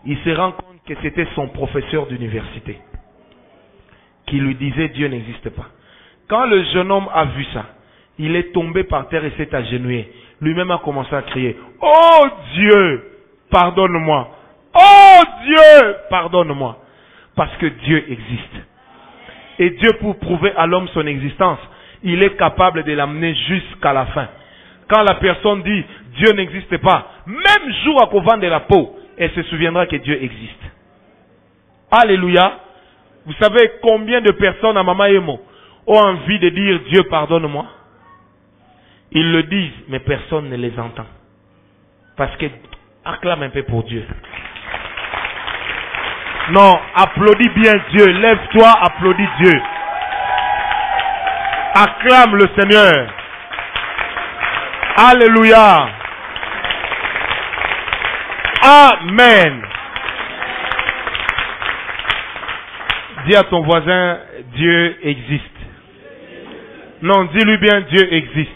Il se rend compte que c'était son professeur d'université qui lui disait Dieu n'existe pas. Quand le jeune homme a vu ça, il est tombé par terre et s'est agenouillé. Lui-même a commencé à crier, oh Dieu, pardonne-moi. Oh Dieu, pardonne-moi. Parce que Dieu existe. Et Dieu, pour prouver à l'homme son existence, il est capable de l'amener jusqu'à la fin. Quand la personne dit Dieu n'existe pas, même jour à couvent de la peau, elle se souviendra que Dieu existe. Alléluia. Vous savez combien de personnes à Mama Emo ont envie de dire Dieu pardonne-moi? Ils le disent, mais personne ne les entend. Parce que, acclame un peu pour Dieu. Non, applaudis bien Dieu. Lève-toi, applaudis Dieu. Acclame le Seigneur. Alléluia. Amen. Dis à ton voisin, Dieu existe. Non, dis-lui bien, Dieu existe.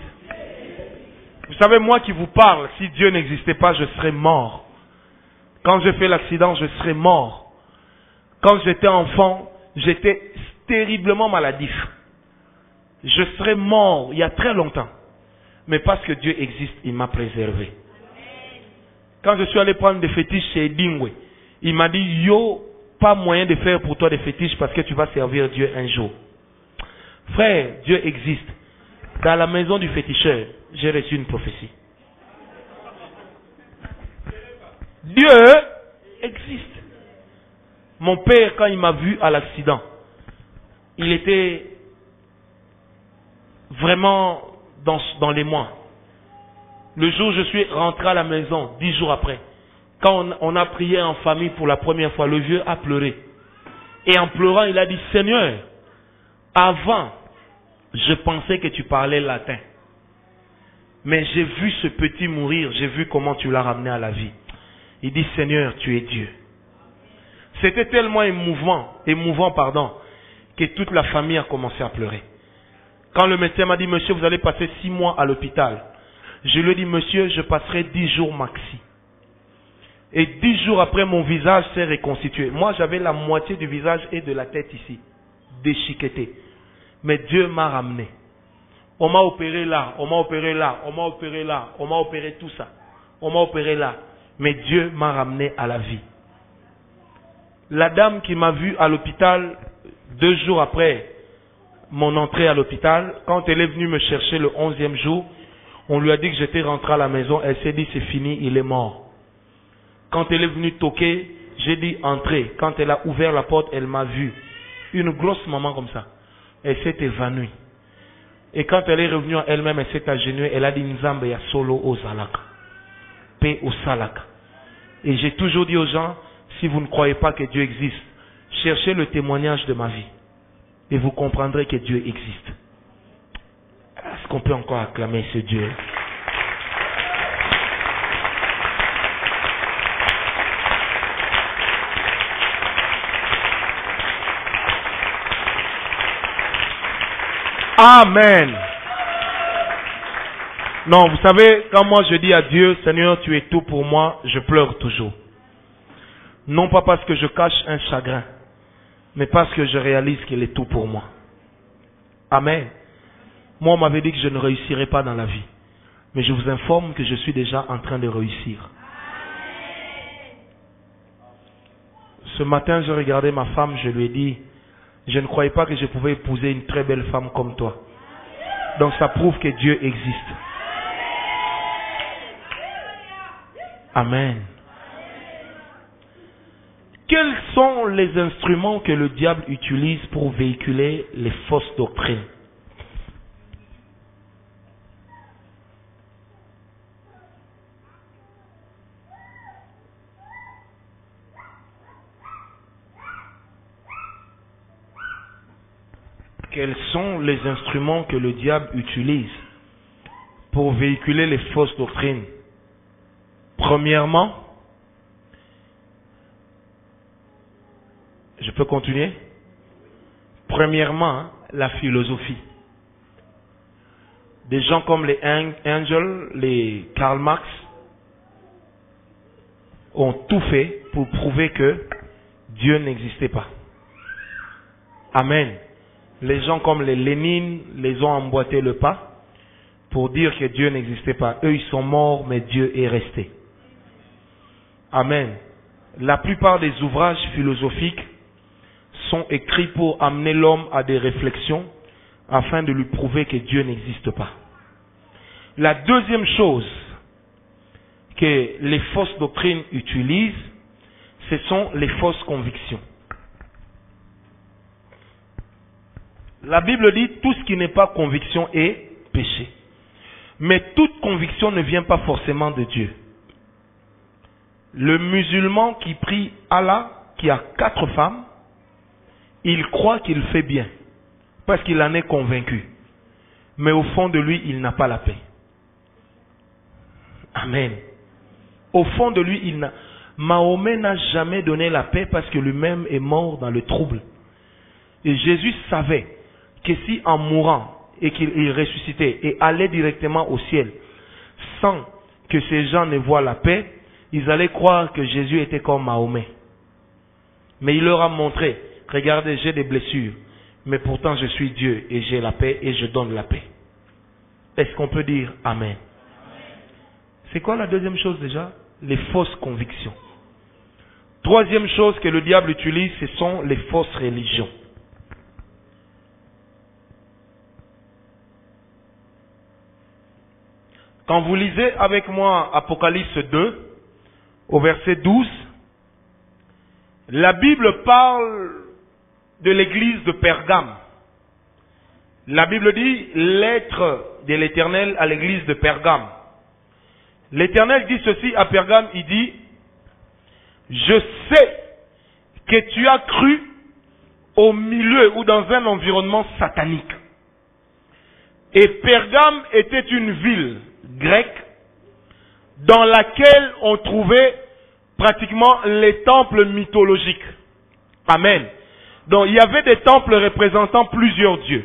Vous savez, moi qui vous parle, si Dieu n'existait pas, je serais mort. Quand j'ai fait l'accident, je serais mort. Quand j'étais enfant, j'étais terriblement maladif. Je serais mort il y a très longtemps. Mais parce que Dieu existe, il m'a préservé. Quand je suis allé prendre des fétiches chez Dingwe, il m'a dit, yo, pas moyen de faire pour toi des fétiches parce que tu vas servir Dieu un jour. Frère, Dieu existe. Dans la maison du féticheur, j'ai reçu une prophétie. Dieu existe. Mon père, quand il m'a vu à l'accident, il était vraiment dans les mois. Le jour où je suis rentré à la maison, 10 jours après, quand on a prié en famille pour la première fois, le vieux a pleuré. Et en pleurant, il a dit, Seigneur, avant, je pensais que tu parlais latin. Mais j'ai vu ce petit mourir, j'ai vu comment tu l'as ramené à la vie. Il dit, Seigneur, tu es Dieu. C'était tellement émouvant, que toute la famille a commencé à pleurer. Quand le médecin m'a dit, monsieur, vous allez passer 6 mois à l'hôpital. Je lui ai dit, monsieur, je passerai 10 jours maxi. Et 10 jours après, mon visage s'est reconstitué. Moi, j'avais la moitié du visage et de la tête ici, déchiqueté. Mais Dieu m'a ramené. On m'a opéré là, on m'a opéré là, on m'a opéré là, on m'a opéré tout ça. On m'a opéré là. Mais Dieu m'a ramené à la vie. La dame qui m'a vu à l'hôpital 2 jours après mon entrée à l'hôpital, quand elle est venue me chercher le 11e jour, on lui a dit que j'étais rentré à la maison. Elle s'est dit, c'est fini, il est mort. Quand elle est venue toquer, j'ai dit, entrez. Quand elle a ouvert la porte, elle m'a vu. Une grosse maman comme ça. Elle s'est évanouie. Et quand elle est revenue à elle-même, elle s'est agenouillée. Elle a dit, Nzambe ya solo au Zalaka. Paix au Salaka. Et j'ai toujours dit aux gens, si vous ne croyez pas que Dieu existe, cherchez le témoignage de ma vie. Et vous comprendrez que Dieu existe. Est-ce qu'on peut encore acclamer ce Dieu? Amen. Non, vous savez, quand moi je dis à Dieu, Seigneur, tu es tout pour moi, je pleure toujours. Non pas parce que je cache un chagrin, mais parce que je réalise qu'il est tout pour moi. Amen. Moi, on m'avait dit que je ne réussirais pas dans la vie. Mais je vous informe que je suis déjà en train de réussir. Ce matin, je regardais ma femme, je lui ai dit, je ne croyais pas que je pouvais épouser une très belle femme comme toi. Donc ça prouve que Dieu existe. Amen. Quels sont les instruments que le diable utilise pour véhiculer les fausses doctrines? Quels sont les instruments que le diable utilise pour véhiculer les fausses doctrines? Premièrement, je peux continuer? Premièrement, la philosophie. Des gens comme les Engels, les Karl Marx, ont tout fait pour prouver que Dieu n'existait pas. Amen. Les gens comme les Lénine les ont emboîté le pas pour dire que Dieu n'existait pas. Eux, ils sont morts, mais Dieu est resté. Amen. La plupart des ouvrages philosophiques sont écrits pour amener l'homme à des réflexions afin de lui prouver que Dieu n'existe pas. La deuxième chose que les fausses doctrines utilisent, ce sont les fausses convictions. La Bible dit tout ce qui n'est pas conviction est péché. Mais toute conviction ne vient pas forcément de Dieu. Le musulman qui prie Allah, qui a 4 femmes, il croit qu'il fait bien, parce qu'il en est convaincu. Mais au fond de lui, il n'a pas la paix. Amen. Au fond de lui, Mahomet n'a jamais donné la paix parce que lui-même est mort dans le trouble. Et Jésus savait que si en mourant et qu'il ressuscitait et allait directement au ciel, sans que ces gens ne voient la paix, ils allaient croire que Jésus était comme Mahomet. Mais il leur a montré, regardez, j'ai des blessures, mais pourtant je suis Dieu et j'ai la paix et je donne la paix. Est-ce qu'on peut dire Amen? C'est quoi la deuxième chose déjà? Les fausses convictions. Troisième chose que le diable utilise, ce sont les fausses religions. Quand vous lisez avec moi Apocalypse 2, au verset 12, la Bible parle de l'église de Pergame. La Bible dit lettre de l'Éternel à l'église de Pergame. L'Éternel dit ceci à Pergame, il dit, je sais que tu as cru au milieu ou dans un environnement satanique. Et Pergame était une ville grecque dans laquelle on trouvait pratiquement les temples mythologiques. Amen. Donc il y avait des temples représentant plusieurs dieux.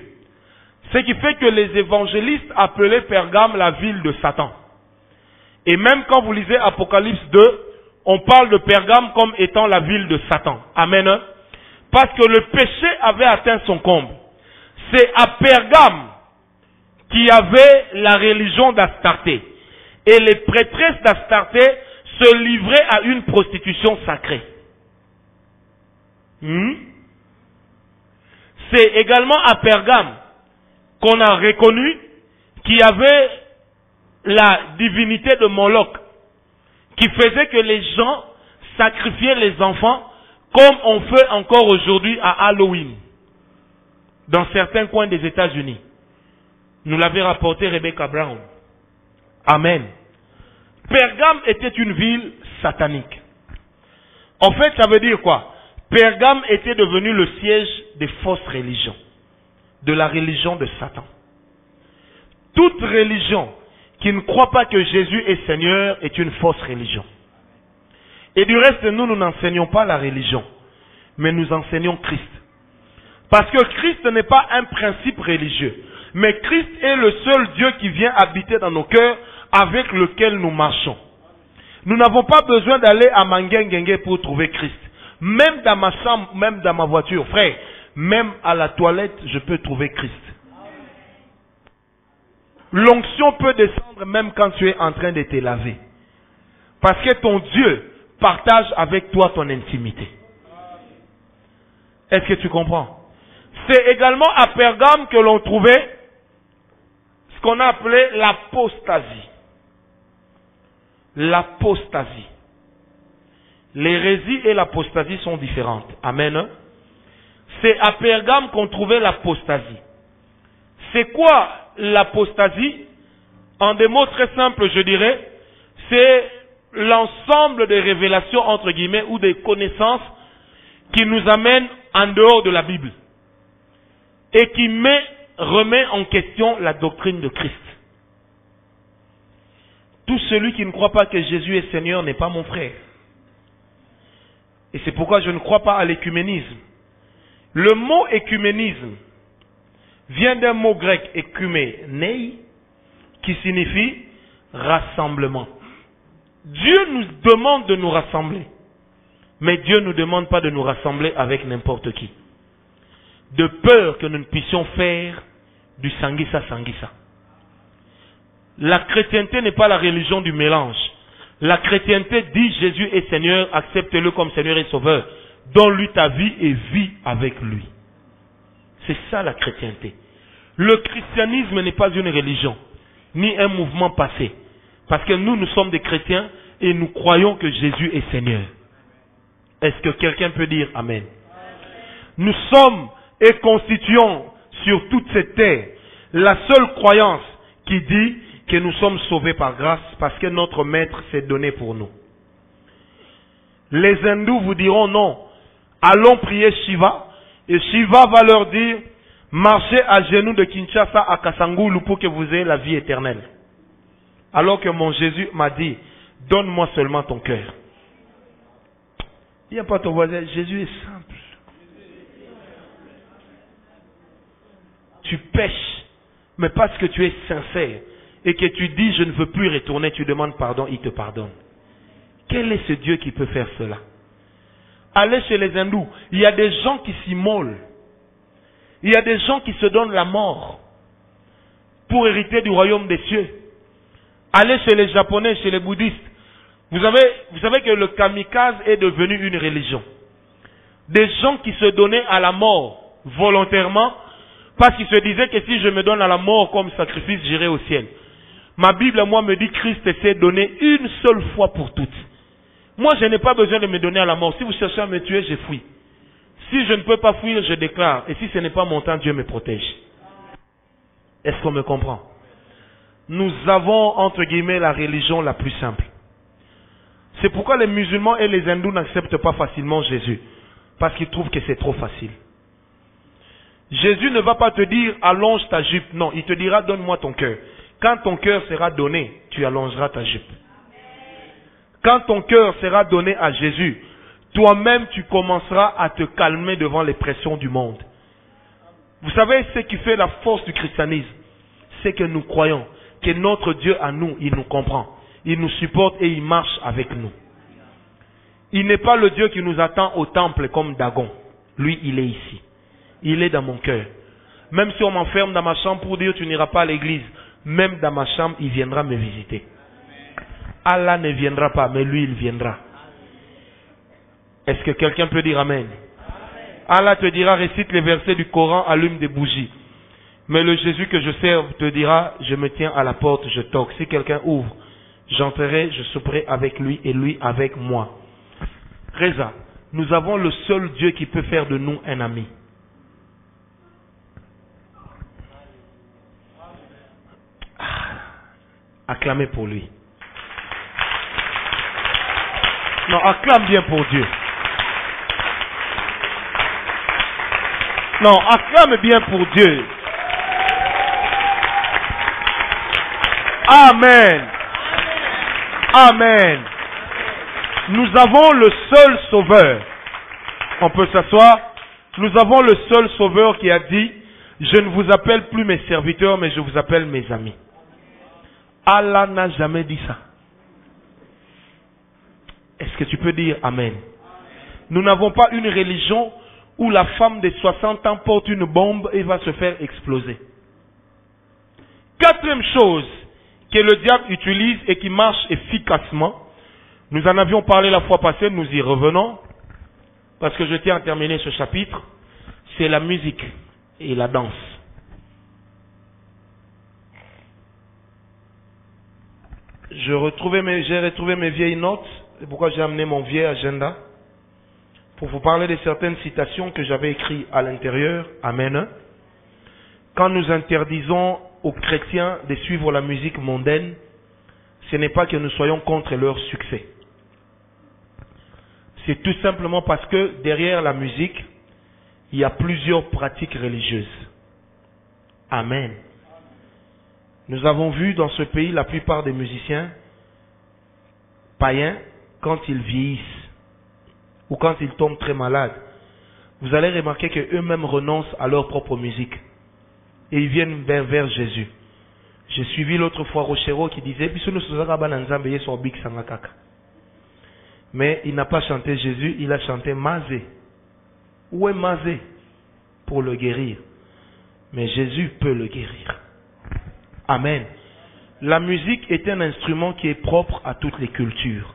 Ce qui fait que les évangélistes appelaient Pergame la ville de Satan. Et même quand vous lisez Apocalypse 2, on parle de Pergame comme étant la ville de Satan. Amen. Parce que le péché avait atteint son comble. C'est à Pergame qu'il y avait la religion d'Astarté. Et les prêtresses d'Astarté se livraient à une prostitution sacrée. C'est également à Pergame qu'on a reconnu qu'il y avait la divinité de Moloch, qui faisait que les gens sacrifiaient les enfants comme on fait encore aujourd'hui à Halloween, dans certains coins des États-Unis. Nous l'avait rapporté Rebecca Brown. Amen. Pergame était une ville satanique. En fait, ça veut dire quoi? Pergame était devenu le siège des fausses religions, de la religion de Satan. Toute religion qui ne croit pas que Jésus est Seigneur est une fausse religion. Et du reste, nous n'enseignons pas la religion, mais nous enseignons Christ. Parce que Christ n'est pas un principe religieux, mais Christ est le seul Dieu qui vient habiter dans nos cœurs, avec lequel nous marchons. Nous n'avons pas besoin d'aller à Mangengengue pour trouver Christ. Même dans ma chambre, même dans ma voiture, frère, même à la toilette, je peux trouver Christ. L'onction peut descendre même quand tu es en train de te laver. Parce que ton Dieu partage avec toi ton intimité. Est-ce que tu comprends? C'est également à Pergame que l'on trouvait ce qu'on a appelé l'apostasie. L'apostasie. L'hérésie et l'apostasie sont différentes. Amen. C'est à Pergame qu'on trouvait l'apostasie. C'est quoi l'apostasie? En des mots très simples, je dirais, c'est l'ensemble des révélations, entre guillemets, ou des connaissances qui nous amènent en dehors de la Bible et qui remet en question la doctrine de Christ. Tout celui qui ne croit pas que Jésus est Seigneur n'est pas mon frère. Et c'est pourquoi je ne crois pas à l'écuménisme. Le mot écuménisme vient d'un mot grec écuménei, qui signifie rassemblement. Dieu nous demande de nous rassembler. Mais Dieu ne nous demande pas de nous rassembler avec n'importe qui. De peur que nous ne puissions faire du sanguissa sanguissa. La chrétienté n'est pas la religion du mélange. La chrétienté dit Jésus est Seigneur, accepte-le comme Seigneur et Sauveur. Donne-lui ta vie et vis avec lui. C'est ça la chrétienté. Le christianisme n'est pas une religion, ni un mouvement passé. Parce que nous sommes des chrétiens et nous croyons que Jésus est Seigneur. Est-ce que quelqu'un peut dire Amen? Nous sommes et constituons sur toute cette terre la seule croyance qui dit que nous sommes sauvés par grâce parce que notre Maître s'est donné pour nous. Les hindous vous diront non, allons prier Shiva, et Shiva va leur dire marchez à genoux de Kinshasa à Kasangulu pour que vous ayez la vie éternelle. Alors que mon Jésus m'a dit donne-moi seulement ton cœur. Il n'y a pas ton voisin, Jésus est simple. Tu pêches, mais parce que tu es sincère et que tu dis je ne veux plus retourner, tu demandes pardon, il te pardonne. Quel est ce Dieu qui peut faire cela? Allez chez les hindous, il y a des gens qui s'immolent. Il y a des gens qui se donnent la mort pour hériter du royaume des cieux. Allez chez les japonais, chez les bouddhistes. Vous savez que le kamikaze est devenu une religion. Des gens qui se donnaient à la mort volontairement parce qu'ils se disaient que si je me donne à la mort comme sacrifice, j'irai au ciel. Ma Bible, moi, me dit que Christ s'est donné une seule fois pour toutes. Moi, je n'ai pas besoin de me donner à la mort. Si vous cherchez à me tuer, je fuis. Si je ne peux pas fuir, je déclare. Et si ce n'est pas mon temps, Dieu me protège. Est-ce qu'on me comprend? Nous avons, entre guillemets, la religion la plus simple. C'est pourquoi les musulmans et les hindous n'acceptent pas facilement Jésus. Parce qu'ils trouvent que c'est trop facile. Jésus ne va pas te dire allonge ta jupe. Non, il te dira donne-moi ton cœur. Quand ton cœur sera donné, tu allongeras ta jupe. Quand ton cœur sera donné à Jésus, toi-même tu commenceras à te calmer devant les pressions du monde. Vous savez ce qui fait la force du christianisme? C'est que nous croyons que notre Dieu à nous, il nous comprend. Il nous supporte et il marche avec nous. Il n'est pas le Dieu qui nous attend au temple comme Dagon. Lui, il est ici. Il est dans mon cœur. Même si on m'enferme dans ma chambre pour dire tu n'iras pas à l'église, même dans ma chambre, il viendra me visiter. Allah ne viendra pas, mais lui, il viendra. Est-ce que quelqu'un peut dire Amen? Allah te dira, récite les versets du Coran, allume des bougies. Mais le Jésus que je serve te dira, je me tiens à la porte, je toque. Si quelqu'un ouvre, j'entrerai, je souperai avec lui et lui avec moi. Reza, nous avons le seul Dieu qui peut faire de nous un ami. Acclamez pour lui. Non, acclame bien pour Dieu. Non, acclame bien pour Dieu. Amen. Amen. Nous avons le seul sauveur. On peut s'asseoir. Nous avons le seul sauveur qui a dit, je ne vous appelle plus mes serviteurs, mais je vous appelle mes amis. Allah n'a jamais dit ça. Est-ce que tu peux dire Amen? Nous n'avons pas une religion où la femme de 60 ans porte une bombe et va se faire exploser. Quatrième chose que le diable utilise et qui marche efficacement, nous en avions parlé la fois passée, nous y revenons, parce que je tiens à terminer ce chapitre, c'est la musique et la danse. J'ai retrouvé mes vieilles notes, c'est pourquoi j'ai amené mon vieil agenda, pour vous parler de certaines citations que j'avais écrites à l'intérieur. Amen. Quand nous interdisons aux chrétiens de suivre la musique mondaine, ce n'est pas que nous soyons contre leur succès. C'est tout simplement parce que derrière la musique, il y a plusieurs pratiques religieuses. Amen. Nous avons vu dans ce pays la plupart des musiciens païens, quand ils vieillissent ou quand ils tombent très malades, vous allez remarquer qu'eux-mêmes renoncent à leur propre musique et ils viennent vers Jésus. J'ai suivi l'autre fois Rochero qui disait mais il n'a pas chanté Jésus, il a chanté Mazé. Où est Mazé pour le guérir? Mais Jésus peut le guérir. Amen. La musique est un instrument qui est propre à toutes les cultures.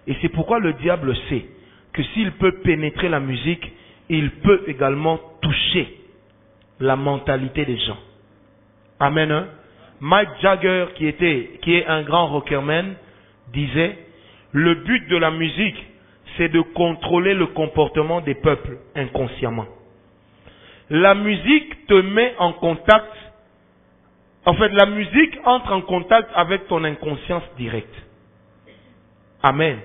Et c'est pourquoi le diable sait que s'il peut pénétrer la musique, il peut également toucher la mentalité des gens. Amen. Hein? Mike Jagger, qui est un grand rockerman, disait, le but de la musique, c'est de contrôler le comportement des peuples inconsciemment. La musique te met en contact. En fait, la musique entre en contact avec ton inconscience directe. Amen.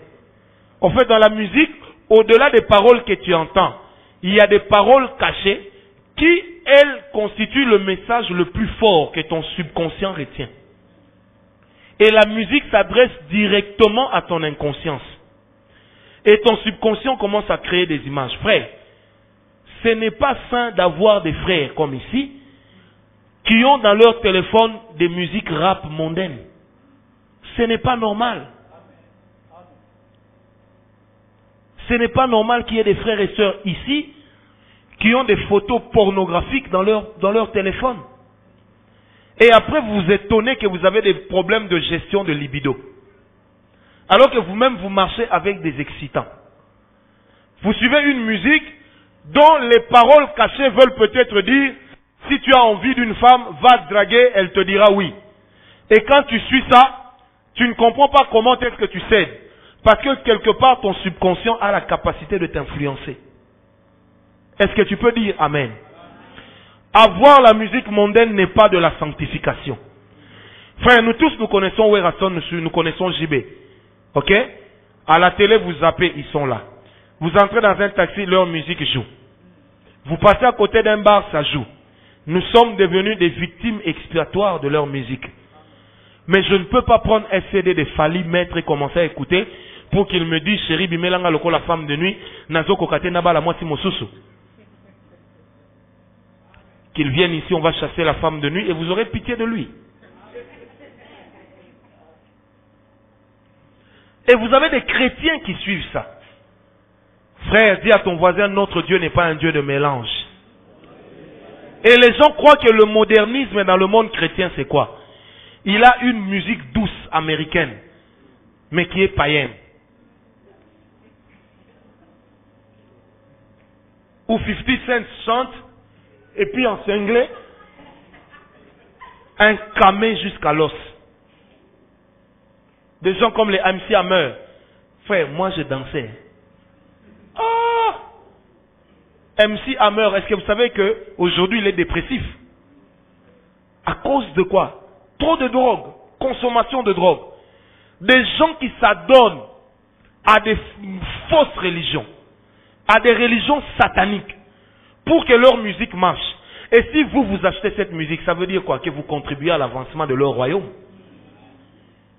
En fait, dans la musique, au-delà des paroles que tu entends, il y a des paroles cachées qui, elles, constituent le message le plus fort que ton subconscient retient. Et la musique s'adresse directement à ton inconscience. Et ton subconscient commence à créer des images. Frère, ce n'est pas sain d'avoir des frères comme ici, qui ont dans leur téléphone des musiques rap mondaines. Ce n'est pas normal. Ce n'est pas normal qu'il y ait des frères et sœurs ici qui ont des photos pornographiques dans leur téléphone. Et après vous vous étonnez que vous avez des problèmes de gestion de libido. Alors que vous-même vous marchez avec des excitants. Vous suivez une musique dont les paroles cachées veulent peut-être dire si tu as envie d'une femme, va te draguer, elle te dira oui. Et quand tu suis ça, tu ne comprends pas comment est-ce que tu cèdes. Parce que quelque part, ton subconscient a la capacité de t'influencer. Est-ce que tu peux dire Amen? Avoir la musique mondaine n'est pas de la sanctification. Frère, nous tous nous connaissons Werason, nous connaissons JB. Ok? À la télé, vous zappez, ils sont là. Vous entrez dans un taxi, leur musique joue. Vous passez à côté d'un bar, ça joue. Nous sommes devenus des victimes expiatoires de leur musique. Mais je ne peux pas prendre un CD de Fali, mettre et commencer à écouter pour qu'il me dise, chérie, bimelanga loko la femme de nuit, nazo kokate naba la moitié mosusu. Qu'il vienne ici, on va chasser la femme de nuit et vous aurez pitié de lui. Et vous avez des chrétiens qui suivent ça. Frère, dis à ton voisin, notre Dieu n'est pas un Dieu de mélange. Et les gens croient que le modernisme dans le monde chrétien, c'est quoi? Il a une musique douce américaine, mais qui est païenne. Où 50 Cent chante, et puis en cinglé, un camé jusqu'à l'os. Des gens comme les MC Hammer. Frère, moi je dansais. Ah! MC Hammer, est-ce que vous savez qu'aujourd'hui il est dépressif? À cause de quoi? Trop de drogue, consommation de drogue. Des gens qui s'adonnent à des fausses religions, à des religions sataniques, pour que leur musique marche. Et si vous achetez cette musique, ça veut dire quoi? Que vous contribuez à l'avancement de leur royaume.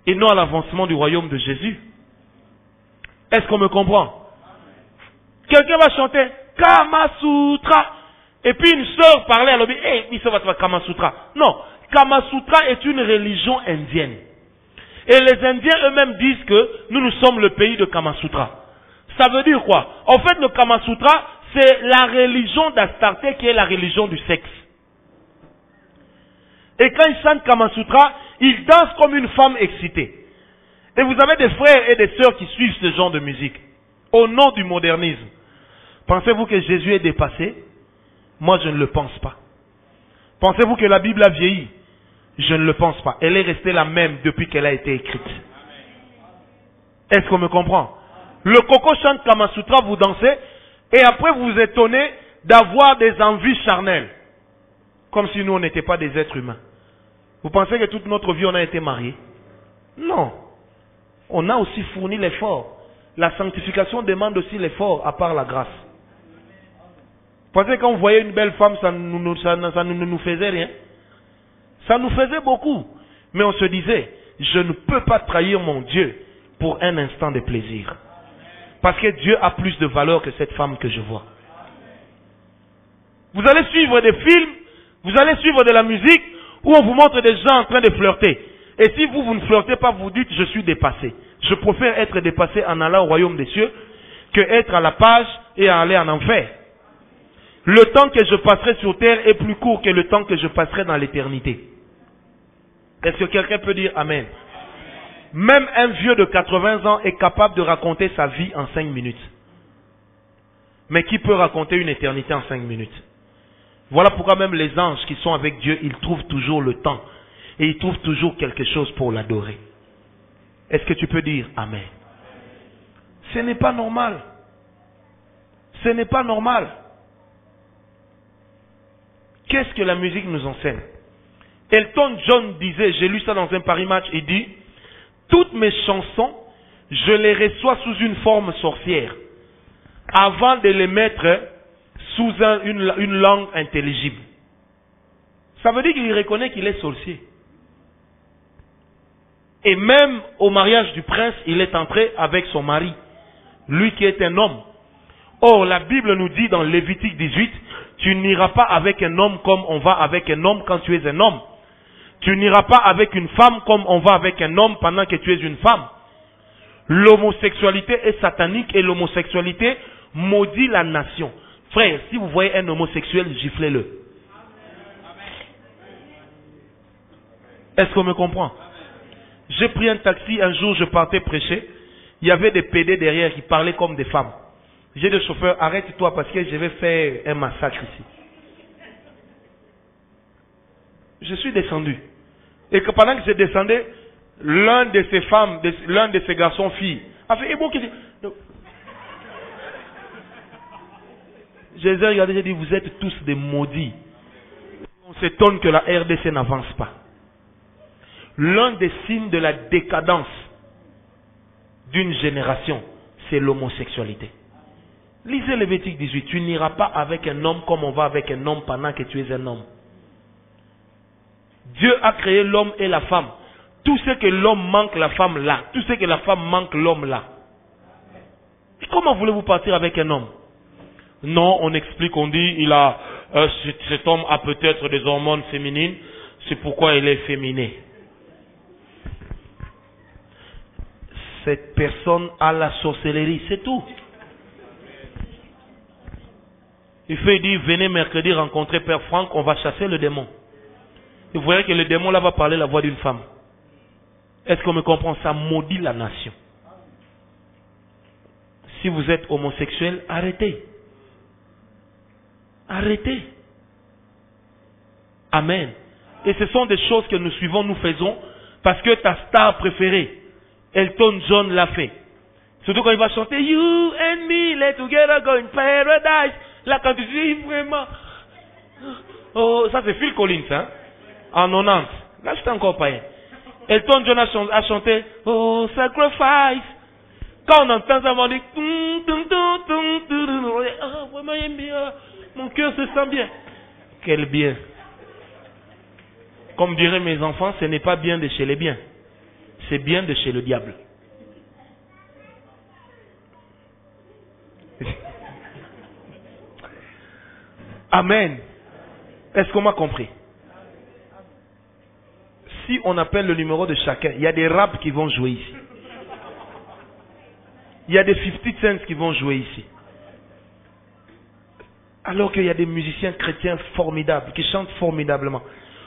Et non à l'avancement du royaume de Jésus. Est-ce qu'on me comprend? Quelqu'un va chanter Kama Sutra. Et puis une sœur parlait à l'objet, hey, ça va te faire Kama Sutra. Non, Kama Sutra est une religion indienne. Et les Indiens eux-mêmes disent que nous sommes le pays de Kama Sutra. Ça veut dire quoi? En fait, le Kama Sutra, c'est la religion d'Astarté qui est la religion du sexe. Et quand ils chantent Kama Sutra, ils dansent comme une femme excitée. Et vous avez des frères et des sœurs qui suivent ce genre de musique. Au nom du modernisme. Pensez-vous que Jésus est dépassé? Moi, je ne le pense pas. Pensez-vous que la Bible a vieilli? Je ne le pense pas. Elle est restée la même depuis qu'elle a été écrite. Est-ce qu'on me comprend? Le coco chante Kama Sutra, vous dansez, et après vous vous étonnez d'avoir des envies charnelles. Comme si nous, on n'était pas des êtres humains. Vous pensez que toute notre vie, on a été mariés? Non. On a aussi fourni l'effort. La sanctification demande aussi l'effort, à part la grâce. Vous pensez que quand on voyait une belle femme, ça ne nous faisait rien? Ça nous faisait beaucoup. Mais on se disait, je ne peux pas trahir mon Dieu pour un instant de plaisir. Parce que Dieu a plus de valeur que cette femme que je vois. Vous allez suivre des films, vous allez suivre de la musique, où on vous montre des gens en train de flirter. Et si vous ne flirtez pas, vous dites, je suis dépassé. Je préfère être dépassé en allant au royaume des cieux, que être à la page et aller en enfer. Le temps que je passerai sur terre est plus court que le temps que je passerai dans l'éternité. Est-ce que quelqu'un peut dire Amen? Même un vieux de 80 ans est capable de raconter sa vie en 5 minutes. Mais qui peut raconter une éternité en 5 minutes? Voilà pourquoi même les anges qui sont avec Dieu, ils trouvent toujours le temps. Et ils trouvent toujours quelque chose pour l'adorer. Est-ce que tu peux dire Amen? Ce n'est pas normal. Ce n'est pas normal. Qu'est-ce que la musique nous enseigne? Elton John disait, j'ai lu ça dans un Paris Match, il dit, toutes mes chansons, je les reçois sous une forme sorcière, avant de les mettre sous une langue intelligible. Ça veut dire qu'il reconnaît qu'il est sorcier. Et même au mariage du prince, il est entré avec son mari, lui qui est un homme. Or, la Bible nous dit dans Lévitique 18, tu n'iras pas avec un homme comme on va avec un homme quand tu es un homme. Tu n'iras pas avec une femme comme on va avec un homme pendant que tu es une femme. L'homosexualité est satanique et l'homosexualité maudit la nation. Frère, si vous voyez un homosexuel, giflez-le. Est-ce qu'on me comprend? J'ai pris un taxi, un jour je partais prêcher. Il y avait des PD derrière qui parlaient comme des femmes. J'ai dit au chauffeur, arrête-toi parce que je vais faire un massacre ici. Je suis descendu. Et que pendant que je descendais, l'un de ces femmes, l'un de ces garçons-filles, a fait, je les ai regardés, j'ai dit, vous êtes tous des maudits. On s'étonne que la RDC n'avance pas. L'un des signes de la décadence d'une génération, c'est l'homosexualité. Lisez Lévitique 18, tu n'iras pas avec un homme comme on va avec un homme pendant que tu es un homme. Dieu a créé l'homme et la femme Tout ce que l'homme manque, la femme l'a. Tout ce que la femme manque, l'homme l'a. Et comment voulez-vous partir avec un homme? Non, on explique, on dit, cet homme a peut-être des hormones féminines, c'est pourquoi il est féminé. Cette personne a la sorcellerie, c'est tout. Il fait dire, venez mercredi rencontrer Père Franck, on va chasser le démon. Et vous voyez que le démon là va parler la voix d'une femme. Est-ce qu'on me comprend? Ça maudit la nation. Si vous êtes homosexuel, arrêtez. Arrêtez. Amen. Et ce sont des choses que nous suivons, nous faisons, parce que ta star préférée, Elton John l'a fait. Surtout quand il va chanter You and me, let's together go in paradise. Là, quand tu dis vraiment. Oh, ça c'est Phil Collins, hein? En 90. Là, j'étais encore païen. Elton John a chanté Oh, sacrifice. Quand on entend ça, on dit ah, vraiment, il aime bien. Mon cœur se sent bien. Quel bien. Comme diraient mes enfants, ce n'est pas bien de chez les biens. C'est bien de chez le diable. Amen. Est-ce qu'on m'a compris? Si on appelle le numéro de chacun, il y a des raps qui vont jouer ici. Il y a des 50 cents qui vont jouer ici. Alors qu'il y a des musiciens chrétiens formidables, qui chantent formidablement.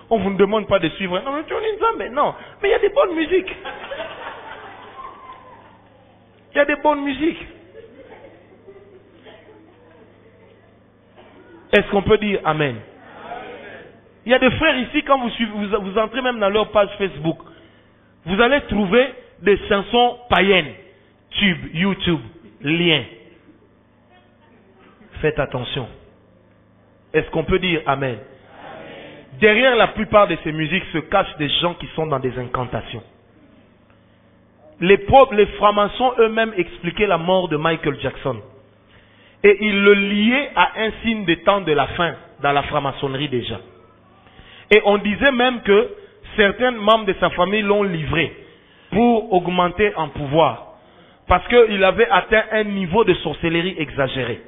On ne vous demande pas de suivre. Non, mais non. Mais il y a des bonnes musiques. Il y a des bonnes musiques. Est-ce qu'on peut dire Amen? Il y a des frères ici, quand vous entrez même dans leur page Facebook, vous allez trouver des chansons païennes. Tube, YouTube, liens. Faites attention. Est-ce qu'on peut dire Amen? Derrière la plupart de ces musiques se cachent des gens qui sont dans des incantations. Les francs-maçons eux-mêmes expliquaient la mort de Michael Jackson. Et ils le liaient à un signe des temps de la fin dans la franc-maçonnerie déjà. Et on disait même que certains membres de sa famille l'ont livré pour augmenter en pouvoir. Parce qu'il avait atteint un niveau de sorcellerie exagéré.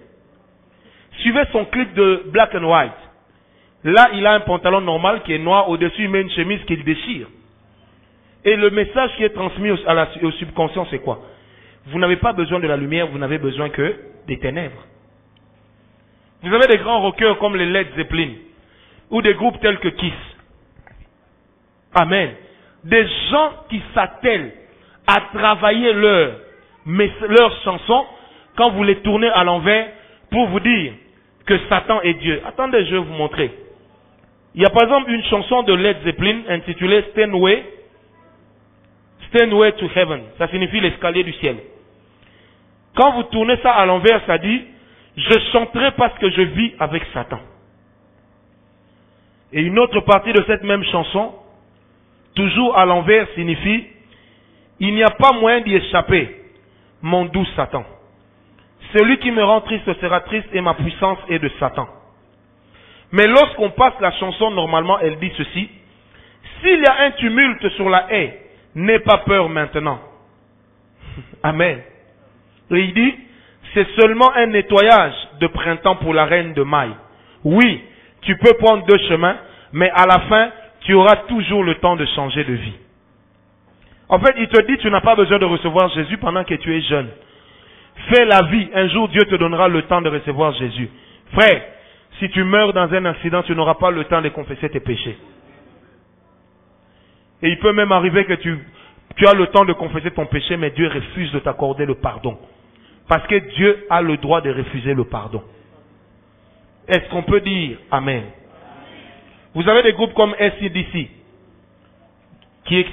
Suivez son clip de Black and White. Là, il a un pantalon normal qui est noir. Au-dessus, il met une chemise qu'il déchire. Et le message qui est transmis au subconscient, c'est quoi? Vous n'avez pas besoin de la lumière, vous n'avez besoin que des ténèbres. Vous avez des grands rockers comme les Led Zeppelin. Ou des groupes tels que Kiss. Amen. Des gens qui s'attellent à travailler leurs chansons quand vous les tournez à l'envers pour vous dire que Satan est Dieu. Attendez, je vais vous montrer. Il y a par exemple une chanson de Led Zeppelin intitulée Stairway to Heaven. Ça signifie l'escalier du ciel. Quand vous tournez ça à l'envers, ça dit je chanterai parce que je vis avec Satan. Et une autre partie de cette même chanson, toujours à l'envers, signifie il n'y a pas moyen d'y échapper, mon doux Satan. Celui qui me rend triste sera triste et ma puissance est de Satan. Mais lorsqu'on passe la chanson, normalement, elle dit ceci. S'il y a un tumulte sur la haie, n'aie pas peur maintenant. Amen. Et il dit, c'est seulement un nettoyage de printemps pour la reine de maille. Oui, tu peux prendre 2 chemins, mais à la fin, tu auras toujours le temps de changer de vie. En fait, il te dit, tu n'as pas besoin de recevoir Jésus pendant que tu es jeune. Fais la vie, un jour Dieu te donnera le temps de recevoir Jésus. Frère, si tu meurs dans un accident, tu n'auras pas le temps de confesser tes péchés. Et il peut même arriver que tu as le temps de confesser ton péché, mais Dieu refuse de t'accorder le pardon. Parce que Dieu a le droit de refuser le pardon. Est-ce qu'on peut dire Amen? Vous avez des groupes comme AC/DC qui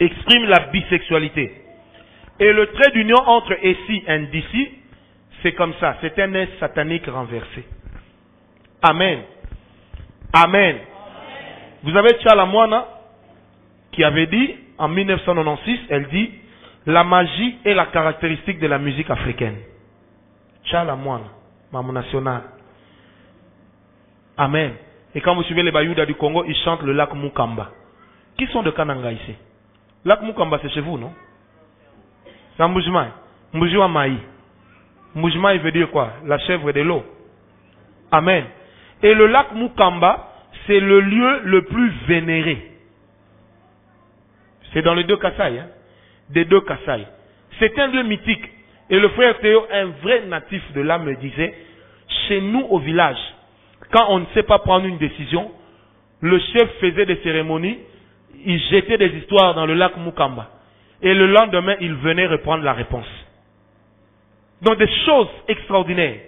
expriment la bisexualité. Et le trait d'union entre AC et DC, c'est comme ça. C'est un être satanique renversé. Amen. Amen. Vous avez Tchala Moana qui avait dit, en 1996, elle dit, la magie est la caractéristique de la musique africaine. Tchala Moana, Maman national. Amen. Et quand vous suivez les Bayouda du Congo, ils chantent le lac Mukamba. Qui sont de Kananga ici? Lac Mukamba, c'est chez vous, non? C'est un Mboujima. Mboujima Maï. Mboujima, il veut dire quoi? La chèvre de l'eau. Amen. Et le lac Mukamba, c'est le lieu le plus vénéré. C'est dans les deux Kasaï, hein? Des deux Kasaï. C'est un lieu mythique. Et le frère Théo, un vrai natif de là, me disait, chez nous au village, quand on ne sait pas prendre une décision, le chef faisait des cérémonies, il jetait des histoires dans le lac Mukamba. Et le lendemain, il venait reprendre la réponse. Donc des choses extraordinaires,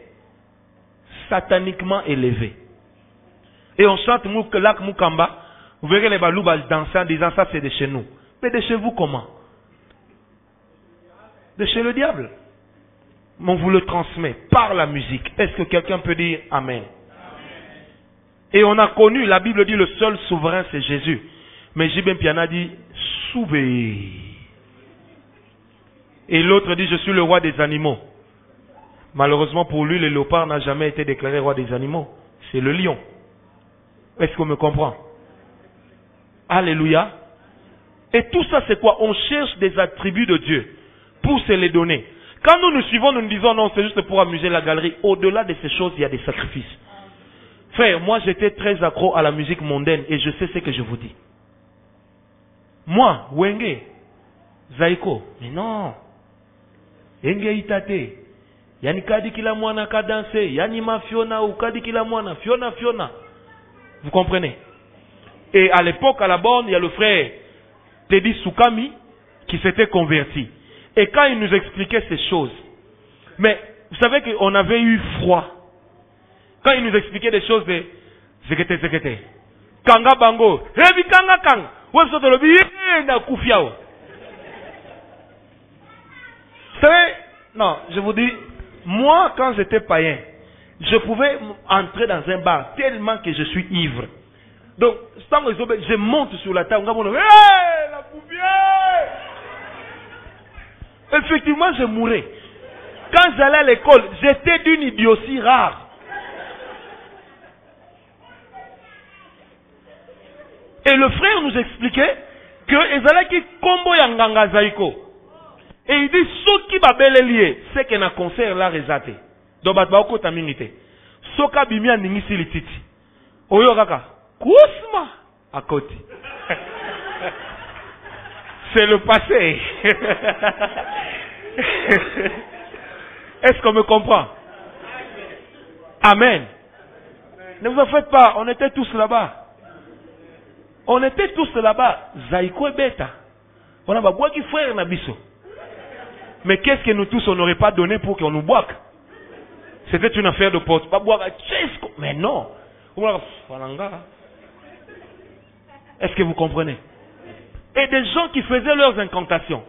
sataniquement élevées. Et on chante le lac Mukamba, vous verrez les Baloubas danser en disant ça c'est de chez nous. Mais de chez vous comment? De chez le diable. Mais on vous le transmet par la musique. Est-ce que quelqu'un peut dire Amen? Et on a connu, la Bible dit le seul souverain c'est Jésus. Mais Jibem Piana dit Souvé. Et l'autre dit je suis le roi des animaux. Malheureusement pour lui, le léopard n'a jamais été déclaré roi des animaux. C'est le lion. Est-ce qu'on me comprend? Alléluia. Et tout ça c'est quoi? On cherche des attributs de Dieu pour se les donner. Quand nous nous suivons, nous nous disons non, c'est juste pour amuser la galerie. Au-delà de ces choses, il y a des sacrifices. Frère, moi j'étais très accro à la musique mondaine et je sais ce que je vous dis. Moi, Wenge, Zaiko, mais non. Enge Itate. Yani kadi kila mwana ka danser. Yani ma Fiona ou kadi kila mwana. Fiona, Fiona. Vous comprenez? Et à l'époque, à la borne, il y a le frère Teddy Soukami qui s'était converti. Et quand il nous expliquait ces choses, mais vous savez qu'on avait eu froid. Quand il nous expliquait des choses de Zekete, Kanga Bango, Hebi Kanga Kanga, vous savez, non, je vous dis, moi quand j'étais païen, je pouvais entrer dans un bar tellement que je suis ivre. Donc, je monte sur la table, hey, la poupière! Effectivement, je mourais. Quand j'allais à l'école, j'étais d'une idiotie rare. Et le frère nous expliquait que Ezalaki Kombo Yanganga Zaiko. Et il dit, ce qui va bel lié, c'est qu'il y a un concert là résaté. Donc, Batbaoko Taminite. Soka Bimia Ningisi Lititi. Oyo Kaka. Kousma. À côté. C'est le passé. Est-ce qu'on me comprend? Amen. Ne vous en faites pas, on était tous là-bas. On était tous là-bas. Zaiko et Beta. On a boire qui frère Nabiso. Mais qu'est-ce que nous tous on n'aurait pas donné pour qu'on nous boive? C'était une affaire de porte. Pas boire. Mais non. Est-ce que vous comprenez? Et des gens qui faisaient leurs incantations.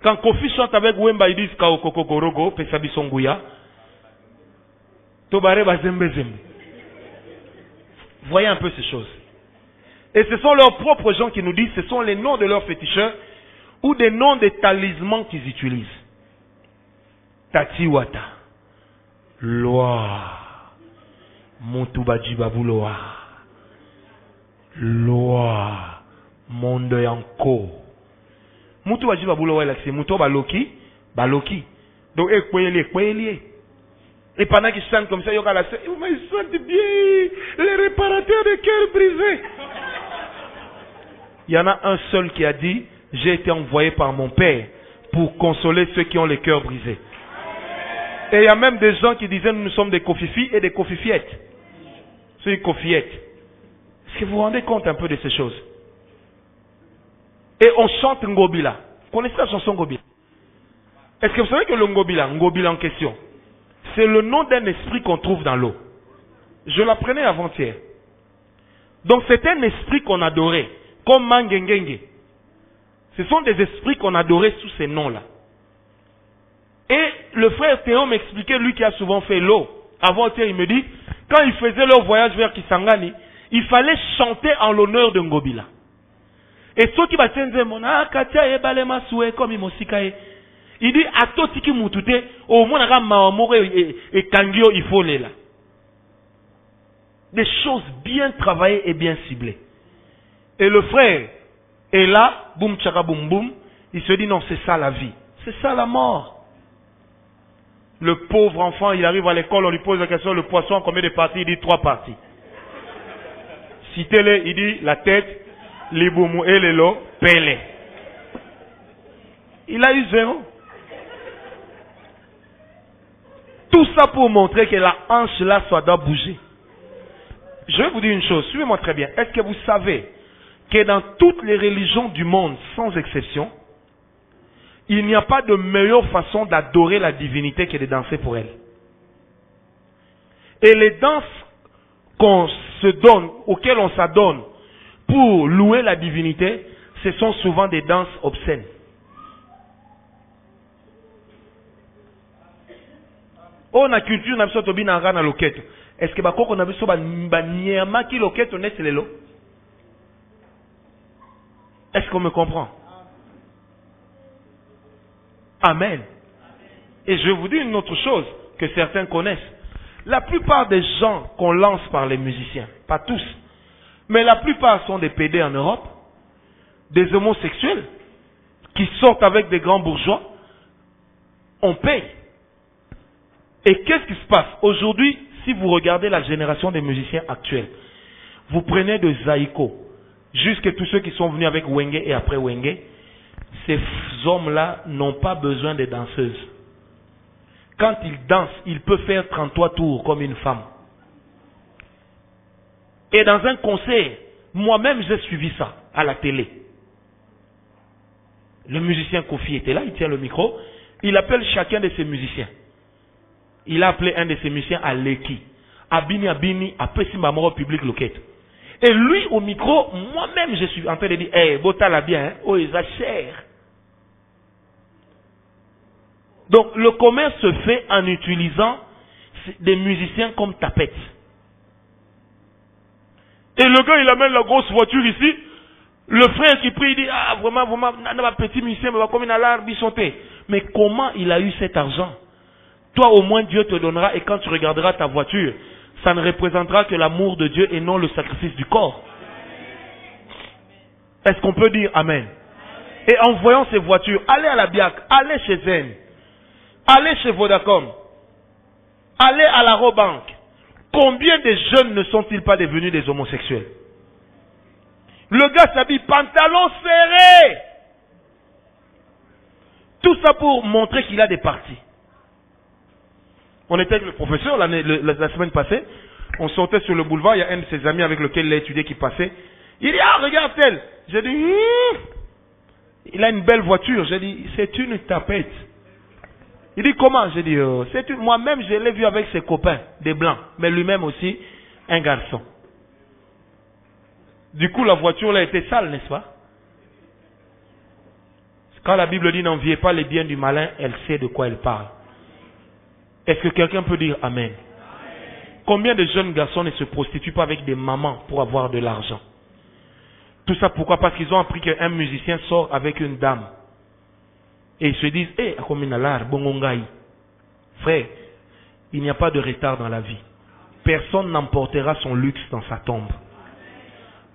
Quand Kofi chante avec Wemba, ils disent Kao Koko Gorogo, Pesabi Songuya. Tobare Bazembe Zembe. Voyez un peu ces choses. Et ce sont leurs propres gens qui nous disent, ce sont les noms de leurs féticheurs ou des noms des talismans qu'ils utilisent. Tatiwata. Loa. Montubajibabuloa. Loa. Monde yanko. Moutou va dire boulot là, c'est moutou baloki, baloki. Donc écoyeli. Et pendant qu'ils chantent comme ça, ils sentent bien les réparateurs de cœurs brisés. Il y en a un seul qui a dit, j'ai été envoyé par mon père pour consoler ceux qui ont les cœurs brisés. Et il y a même des gens qui disaient, nous sommes des kofifis et des kofifiettes. C'est une koffiette. Est-ce que vous vous rendez compte un peu de ces choses? Et on chante Ngobila. Vous connaissez la chanson Ngobila? Est-ce que vous savez que le Ngobila en question, c'est le nom d'un esprit qu'on trouve dans l'eau. Je l'apprenais avant-hier. Donc c'est un esprit qu'on adorait, comme Mangengenge. Ce sont des esprits qu'on adorait sous ces noms-là. Et le frère Théo m'expliquait, lui qui a souvent fait l'eau, avant-hier il me dit, quand ils faisaient leur voyage vers Kisangani, il fallait chanter en l'honneur de Ngobila. Et ceux qui battent mona katia e balema soué comme imosikae. Il dit à tout qui mutute au moins na maomore et kangio il faut là. Des choses bien travaillées et bien ciblées. Et le frère Et là, boum, tchaka, boum, boum, il se dit non, c'est ça la vie. C'est ça la mort. Le pauvre enfant, il arrive à l'école, on lui pose la question, le poisson, combien de parties? Il dit 3 parties. Citez-les, il dit la tête, les boumou et les lots, paie-les. Il a eu 0. Tout ça pour montrer que la hanche là, ça doit bouger. Je vais vous dire une chose, suivez-moi très bien. Est-ce que vous savez que dans toutes les religions du monde, sans exception, il n'y a pas de meilleure façon d'adorer la divinité que de danser pour elle. Et les danses qu'on se donne, auxquelles on s'adonne pour louer la divinité, ce sont souvent des danses obscènes. On a culture na biso to binanga na loketo. Est-ce que bakoko na biso ba niema ki loketo net lelo? Est-ce qu'on me comprend? Amen. Et je vous dis une autre chose que certains connaissent. La plupart des gens qu'on lance par les musiciens, pas tous, mais la plupart sont des PD en Europe, des homosexuels qui sortent avec des grands bourgeois. On paye. Et qu'est-ce qui se passe? Aujourd'hui, si vous regardez la génération des musiciens actuels, vous prenez de Zaïko, jusqu'à tous ceux qui sont venus avec Wenge et après Wenge, ces hommes-là n'ont pas besoin de danseuses. Quand ils dansent, ils peuvent faire 33 tours comme une femme. Et dans un concert, moi-même j'ai suivi ça à la télé. Le musicien Kofi était là, il tient le micro, il appelle chacun de ses musiciens. Il a appelé un de ses musiciens à Leki. Abini, à Pessimamoro public loquette. Et lui, au micro, moi-même, je suis en train de dire, hey, Bota la bien, hein? Oh, ils a cher. Donc, le commerce se fait en utilisant des musiciens comme tapettes. Et le gars, il amène la grosse voiture ici. Le frère qui prie, il dit, ah, vraiment, un petit musicien, mais comme il a l'air bisonté. Mais comment il a eu cet argent? Toi, au moins, Dieu te donnera, et quand tu regarderas ta voiture, ça ne représentera que l'amour de Dieu et non le sacrifice du corps. Est-ce qu'on peut dire Amen? Et en voyant ces voitures, allez à la BIAC, allez chez Zen, allez chez Vodacom, allez à la Robank. Combien de jeunes ne sont-ils pas devenus des homosexuels? Le gars s'habille pantalon serré. Tout ça pour montrer qu'il a des parties. On était avec le professeur la semaine passée. On sortait sur le boulevard. Il y a un de ses amis avec lequel il a étudié qui passait. Il dit, ah, regarde tel. J'ai dit, il a une belle voiture. J'ai dit, c'est une tapette. Il dit, comment? J'ai dit, moi-même, je l'ai vu avec ses copains, des blancs. Mais lui-même aussi, un garçon. Du coup, la voiture, là, était sale, n'est-ce pas? Quand la Bible dit, n'enviez pas les biens du malin, elle sait de quoi elle parle. Est-ce que quelqu'un peut dire Amen? Combien de jeunes garçons ne se prostituent pas avec des mamans pour avoir de l'argent? Tout ça pourquoi? Parce qu'ils ont appris qu'un musicien sort avec une dame. Et ils se disent, eh, frère, il n'y a pas de retard dans la vie. Personne n'emportera son luxe dans sa tombe.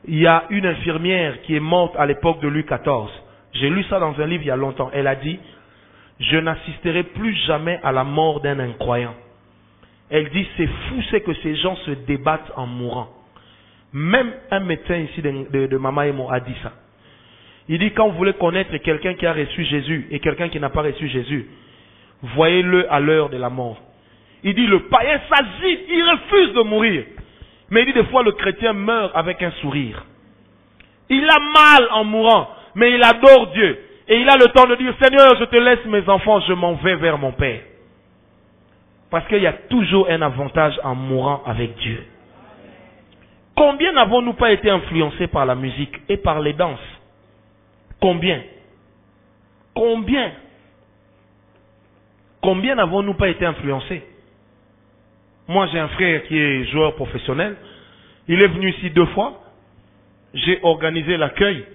Il y a une infirmière qui est morte à l'époque de Louis XIV. J'ai lu ça dans un livre il y a longtemps. Elle a dit, je n'assisterai plus jamais à la mort d'un incroyant. Elle dit, c'est fou, c'est que ces gens se débattent en mourant. Même un médecin ici de Mamaemo a dit ça. Il dit, quand vous voulez connaître quelqu'un qui a reçu Jésus et quelqu'un qui n'a pas reçu Jésus, voyez-le à l'heure de la mort. Il dit, le païen s'agite, il refuse de mourir. Mais il dit, des fois, le chrétien meurt avec un sourire. Il a mal en mourant, mais il adore Dieu. Et il a le temps de dire, Seigneur, je te laisse mes enfants, je m'en vais vers mon Père. Parce qu'il y a toujours un avantage en mourant avec Dieu. Combien n'avons-nous pas été influencés par la musique et par les danses? Combien? Combien? Combien n'avons-nous pas été influencés? Moi, j'ai un frère qui est joueur professionnel. Il est venu ici 2 fois. J'ai organisé l'accueil.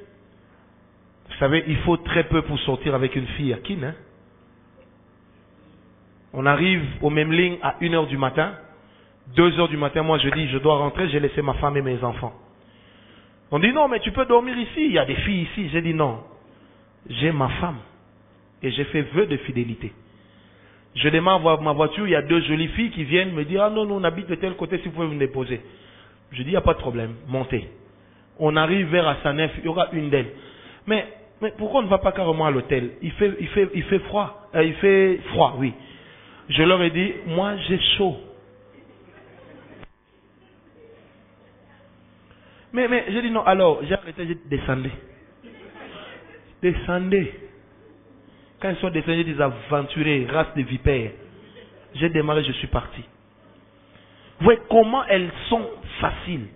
Vous savez, il faut très peu pour sortir avec une fille à Kin. Hein? On arrive aux mêmes lignes à 1h du matin. 2h du matin, moi je dis, je dois rentrer, j'ai laissé ma femme et mes enfants. On dit non, mais tu peux dormir ici, il y a des filles ici. J'ai dit non, j'ai ma femme et j'ai fait vœu de fidélité. Je démarre ma voiture, il y a 2 jolies filles qui viennent me dire, ah non, on habite de tel côté, si vous pouvez vous déposer. Je dis, il n'y a pas de problème, montez. On arrive vers Assanef, il y aura une d'elles. Mais pourquoi on ne va pas carrément à l'hôtel? Il fait froid. Il fait froid, oui. Je leur ai dit, moi j'ai chaud. Mais j'ai dit non, alors j'ai arrêté, j'ai dit descendez. Descendez. Quand ils sont descendus, des aventuriers, race de vipères. J'ai démarré, je suis parti. Vous voyez comment elles sont faciles.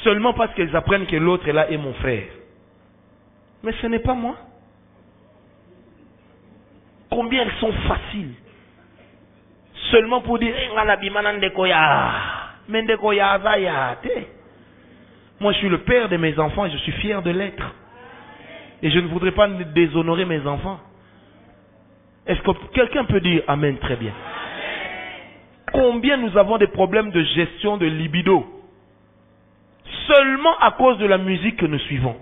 Seulement parce qu'elles apprennent que l'autre est là et mon frère. Mais ce n'est pas moi. Combien elles sont faciles. Seulement pour dire, moi je suis le père de mes enfants et je suis fier de l'être. Et je ne voudrais pas déshonorer mes enfants. Est-ce que quelqu'un peut dire Amen très bien? Combien nous avons des problèmes de gestion de libido? Seulement à cause de la musique que nous suivons.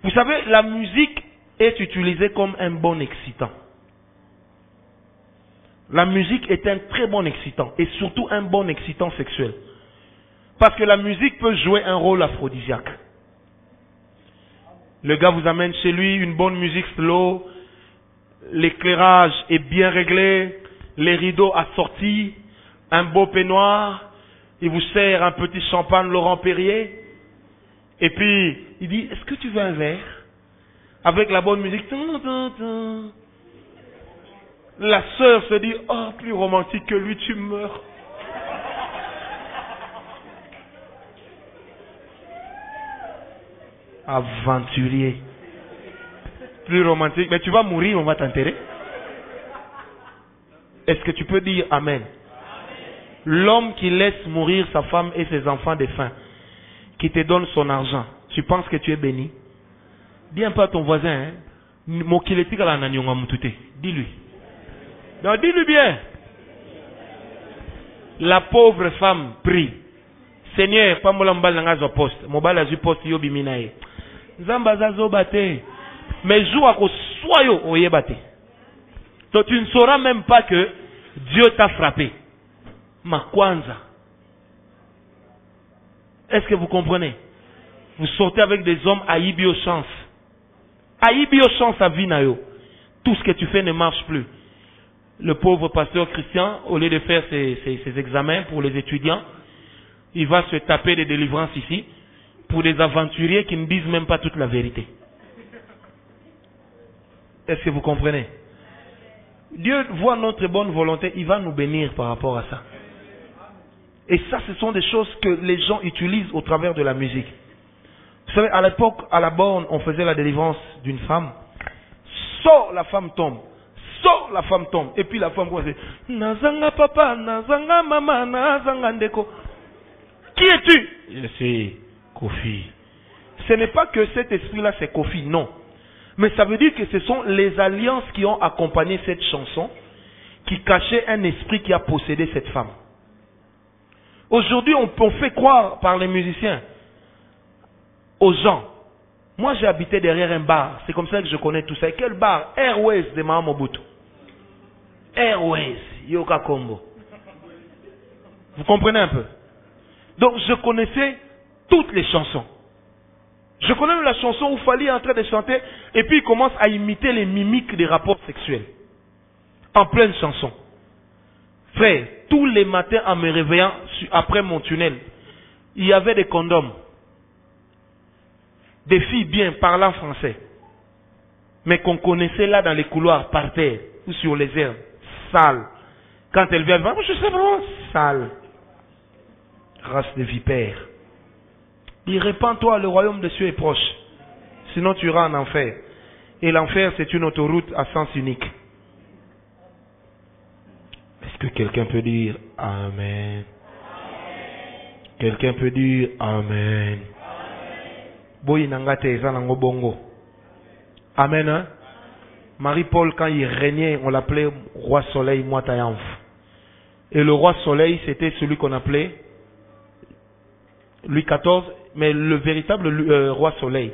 Vous savez, la musique est utilisée comme un bon excitant. La musique est un très bon excitant et surtout un bon excitant sexuel. Parce que la musique peut jouer un rôle aphrodisiaque. Le gars vous amène chez lui une bonne musique slow, l'éclairage est bien réglé, les rideaux assortis, un beau peignoir, il vous sert un petit champagne Laurent Perrier, et puis il dit, est-ce que tu veux un verre? Avec la bonne musique. La sœur se dit, oh, plus romantique que lui, tu meurs. Aventurier. Plus romantique. Mais tu vas mourir, on va t'enterrer. Est-ce que tu peux dire Amen? L'homme qui laisse mourir sa femme et ses enfants de faim, qui te donne son argent, tu penses que tu es béni? Dis un peu à ton voisin, dis-lui. Non, dis-lui bien. La pauvre femme prie. Seigneur, pas moi l'embal dans un poste. Mobile a poste yo biminae. Zamba zo bate. Mais joue à soyo oye bate. Donc tu ne sauras même pas que Dieu t'a frappé. Ma kwanza. Est-ce que vous comprenez? Vous sortez avec des hommes à Ibio chance. À Ibio chance à Vinayo. Tout ce que tu fais ne marche plus. Le pauvre pasteur Christian, au lieu de faire ses examens pour les étudiants, il va se taper des délivrances ici pour des aventuriers qui ne disent même pas toute la vérité. Est-ce que vous comprenez? Dieu voit notre bonne volonté, il va nous bénir par rapport à ça. Et ça, ce sont des choses que les gens utilisent au travers de la musique. Vous savez, à l'époque, à la borne, on faisait la délivrance d'une femme. Sort, la femme tombe. Sort, la femme tombe. Et puis la femme commence à dire, Nazanga papa, Nazanga maman, Nazanga ndeko. Qui es-tu? Je suis Kofi. Ce n'est pas que cet esprit-là, c'est Kofi, non. Mais ça veut dire que ce sont les alliances qui ont accompagné cette chanson qui cachaient un esprit qui a possédé cette femme. Aujourd'hui, on fait croire par les musiciens aux gens. Moi, j'ai habité derrière un bar. C'est comme ça que je connais tout ça. Et quel bar? Airways de Mahama Mobutu. Airways, Yoka Combo. Vous comprenez un peu? Donc, je connaissais toutes les chansons. Je connais la chanson où Fally est en train de chanter et puis il commence à imiter les mimiques des rapports sexuels. En pleine chanson. Frère, tous les matins en me réveillant après mon tunnel, il y avait des condoms. Des filles bien parlant français. Mais qu'on connaissait là dans les couloirs, par terre, ou sur les herbes, sales. Quand elles viennent, je sais vraiment, sales. Race de vipères. Il répands-toi, le royaume des cieux est proche. Sinon tu iras en enfer. Et l'enfer, c'est une autoroute à sens unique. Est-ce que quelqu'un peut dire Amen? Quelqu'un peut dire Amen? Amen, hein? Marie-Paul, quand il régnait, on l'appelait roi soleil Moitayanf. Et le roi soleil, c'était celui qu'on appelait Louis XIV. mais le véritable roi soleil,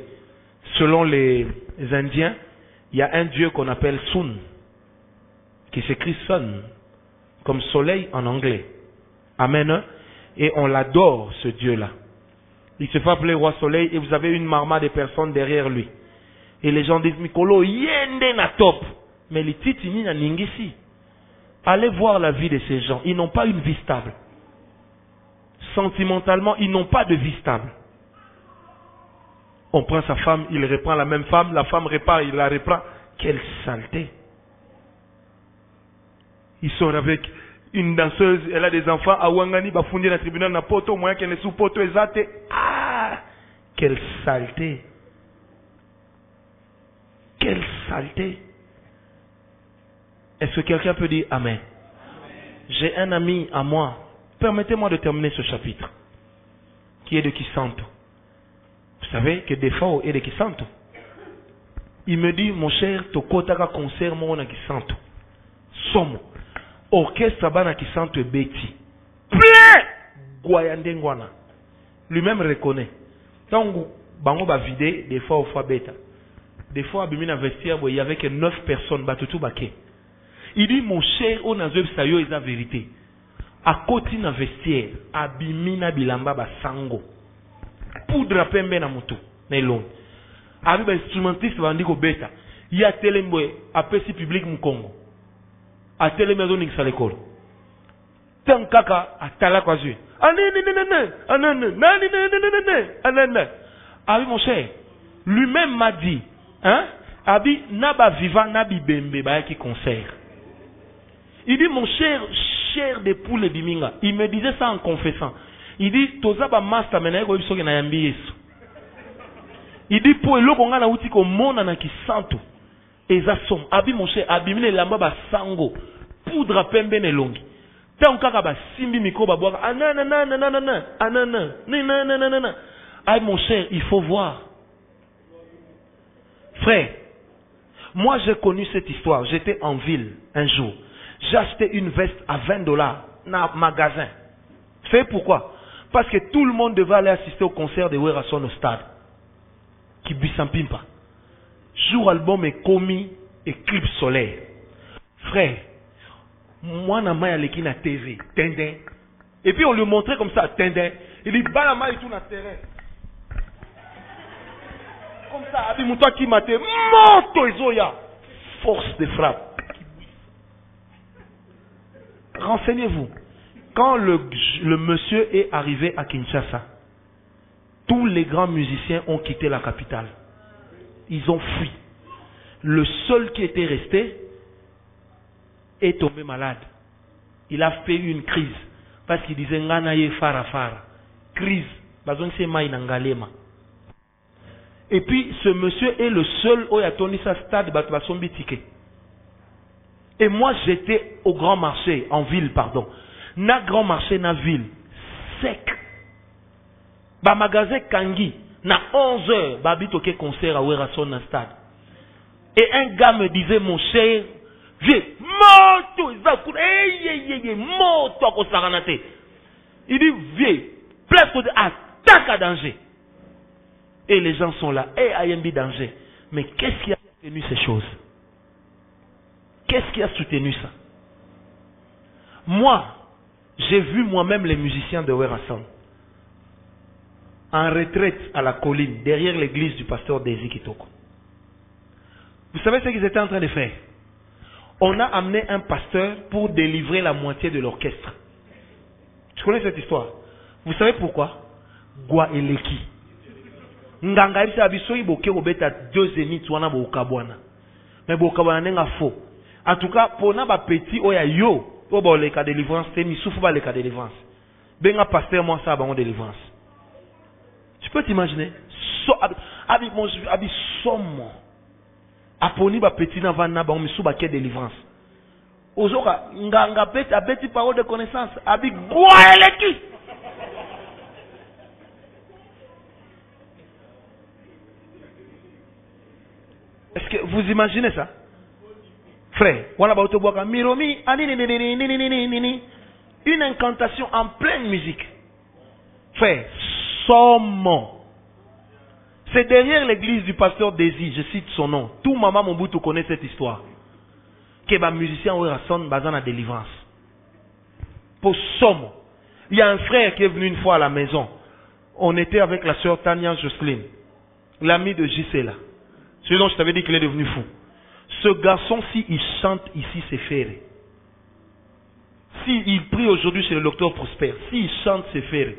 selon les Indiens, il y a un dieu qu'on appelle Sun, qui s'écrit Sun, comme soleil en anglais. Amen. Et on l'adore, ce Dieu-là. Il se fait appeler roi soleil et vous avez une marma de personnes derrière lui. Et les gens disent, Mikolo, yende na top. Mais les titini na ningisi. Allez voir la vie de ces gens. Ils n'ont pas une vie stable. Sentimentalement, ils n'ont pas de vie stable. On prend sa femme, il reprend la même femme, la femme repart, il la reprend. Quelle saleté. Ils sont avec une danseuse, elle a des enfants, à Wangani, va fonder dans le tribunal, na poto, moyen qu'elle est sous poto, exact. Ah! Quelle saleté. Quelle saleté. Est-ce que quelqu'un peut dire Amen? J'ai un ami à moi, permettez-moi de terminer ce chapitre, qui est de Kisanto. Vous savez que des fois, il est de Kisanto. Il me dit, mon cher, tokotaka concert, moi, on a Kisanto. Somme. Orchestre bana Kisanto beti. Plein! Guayandengwana. Lui-même reconnaît. Donc, bango ba vidé, des fois, au fois bêta. Des fois, abimina vestiaire, il y avait que 9 personnes, batutu baké. Il dit, mon cher, on a vu ça, c'est la vérité. À côté na vestiaire, abimina bilamba ba sango. Poudre pembe na mutu, nelon. Abi ba instrumentiste ba ndiko beta. Il y a telemboy, apesi public mu Congo. A telemaison ning sa l'école. Tant kaka atala kwa zui. Abi mon cher, lui-même m'a dit, hein? Abi naba vivant nabi bembe ba qui concert. Il dit mon cher, cher de poule biminga. Il me disait ça en confessant. Il dit toza ba master menaye ko biso ke na yambi Yesu. Il dit pour eloko nga na uti ko mona na Kisanto. Eza som. Abi mon cher, abimile lamba ba sango. Poudre pembe ne longi. Tant kaka ba simbi miko ba boire. Ay mon cher, il faut voir. Frère, moi j'ai connu cette histoire. J'étais en ville un jour. J'ai acheté une veste à $20 dans un magasin. C'est pourquoi? Parce que tout le monde devait aller assister au concert de Werason au stade. Qui bisampimpa. Jour album est commis et clip solaire. Frère, moi na maya leki na TV, tendin. Et puis on lui montrait comme ça, tendin. Il dit bah la maille tout na terrain. Comme ça, abi moutoua qui m'a été moto izoya. Force de frappe. Renseignez-vous. Quand le monsieur est arrivé à Kinshasa, tous les grands musiciens ont quitté la capitale. Ils ont fui. Le seul qui était resté est tombé malade. Il a fait une crise. Parce qu'il disait Nganaye fara fara. Crise. Et puis ce monsieur est le seul où il a tourné sa stade Batbasombi ticket. Et moi j'étais au grand marché, en ville pardon. Na grand marché na ville. Sec. Ba magasin Kangi. Na 11h, Babi toqué concert à Werason na stade. Et un gars me disait, mon cher, viens, moto, moto, il dit, viens, presque attaque à danger. Et les gens sont là, et Ayembi danger. Mais qu'est-ce qui a soutenu ces choses? Qu'est-ce qui a soutenu ça? Moi, j'ai vu moi-même les musiciens de Werason en retraite à la colline, derrière l'église du pasteur Desi Kitoko. Vous savez ce qu'ils étaient en train de faire? On a amené un pasteur pour délivrer la moitié de l'orchestre. Tu connais cette histoire? Vous savez pourquoi? Gwa eleki. Nganga ibisa abiso iboke obeta 2 zéniths wana bo kabwana. Mais bo kabwana nenga faux. En tout cas, pour na ba petit oya yo, po ba le ka délivrance, te mi soufu ba le ka délivrance. Benga pasteur moi ça ba on délivrance. Tu peux t'imaginer? Abi somme. Aponi ba petit na vana ba on mi sou ba ke délivrance. Ozoka nganga peti a petit parole de connaissance. Abi gwa eleki. Est-ce que vous imaginez ça? Frère, une incantation en pleine musique. Frère, sommes. C'est derrière l'église du pasteur Désir, je cite son nom. Tout maman Mobutu connaît cette histoire. Que les musiciens ont rassemblé dans la délivrance. Pour somme. Il y a un frère qui est venu une fois à la maison. On était avec la sœur Tania Jocelyne, l'ami de Gisela. Celui dont je t'avais dit qu'il est devenu fou. Ce garçon-ci, il chante ici, c'est ferré. S'il prie aujourd'hui chez le docteur Prosper, s'il chante, c'est ferré.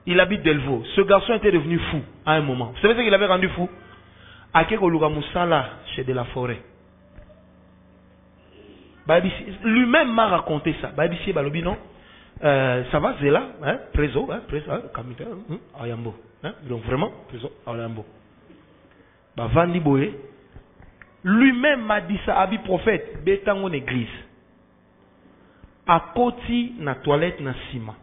Il habite Delvaux. Ce garçon était devenu fou à un moment. Vous savez ce qu'il avait rendu fou? Akekoluga Moussala, chez De La Forêt. Lui-même m'a raconté ça. Non? Ça va, Zéla, hein? Préso, hein? Kamita, Ayambo. Hein? Donc vraiment, Préso, Ayambo. Vandi Boé, lui-même m'a dit ça, Abi prophète, bétangon église. À côté, na toilette, na ciment.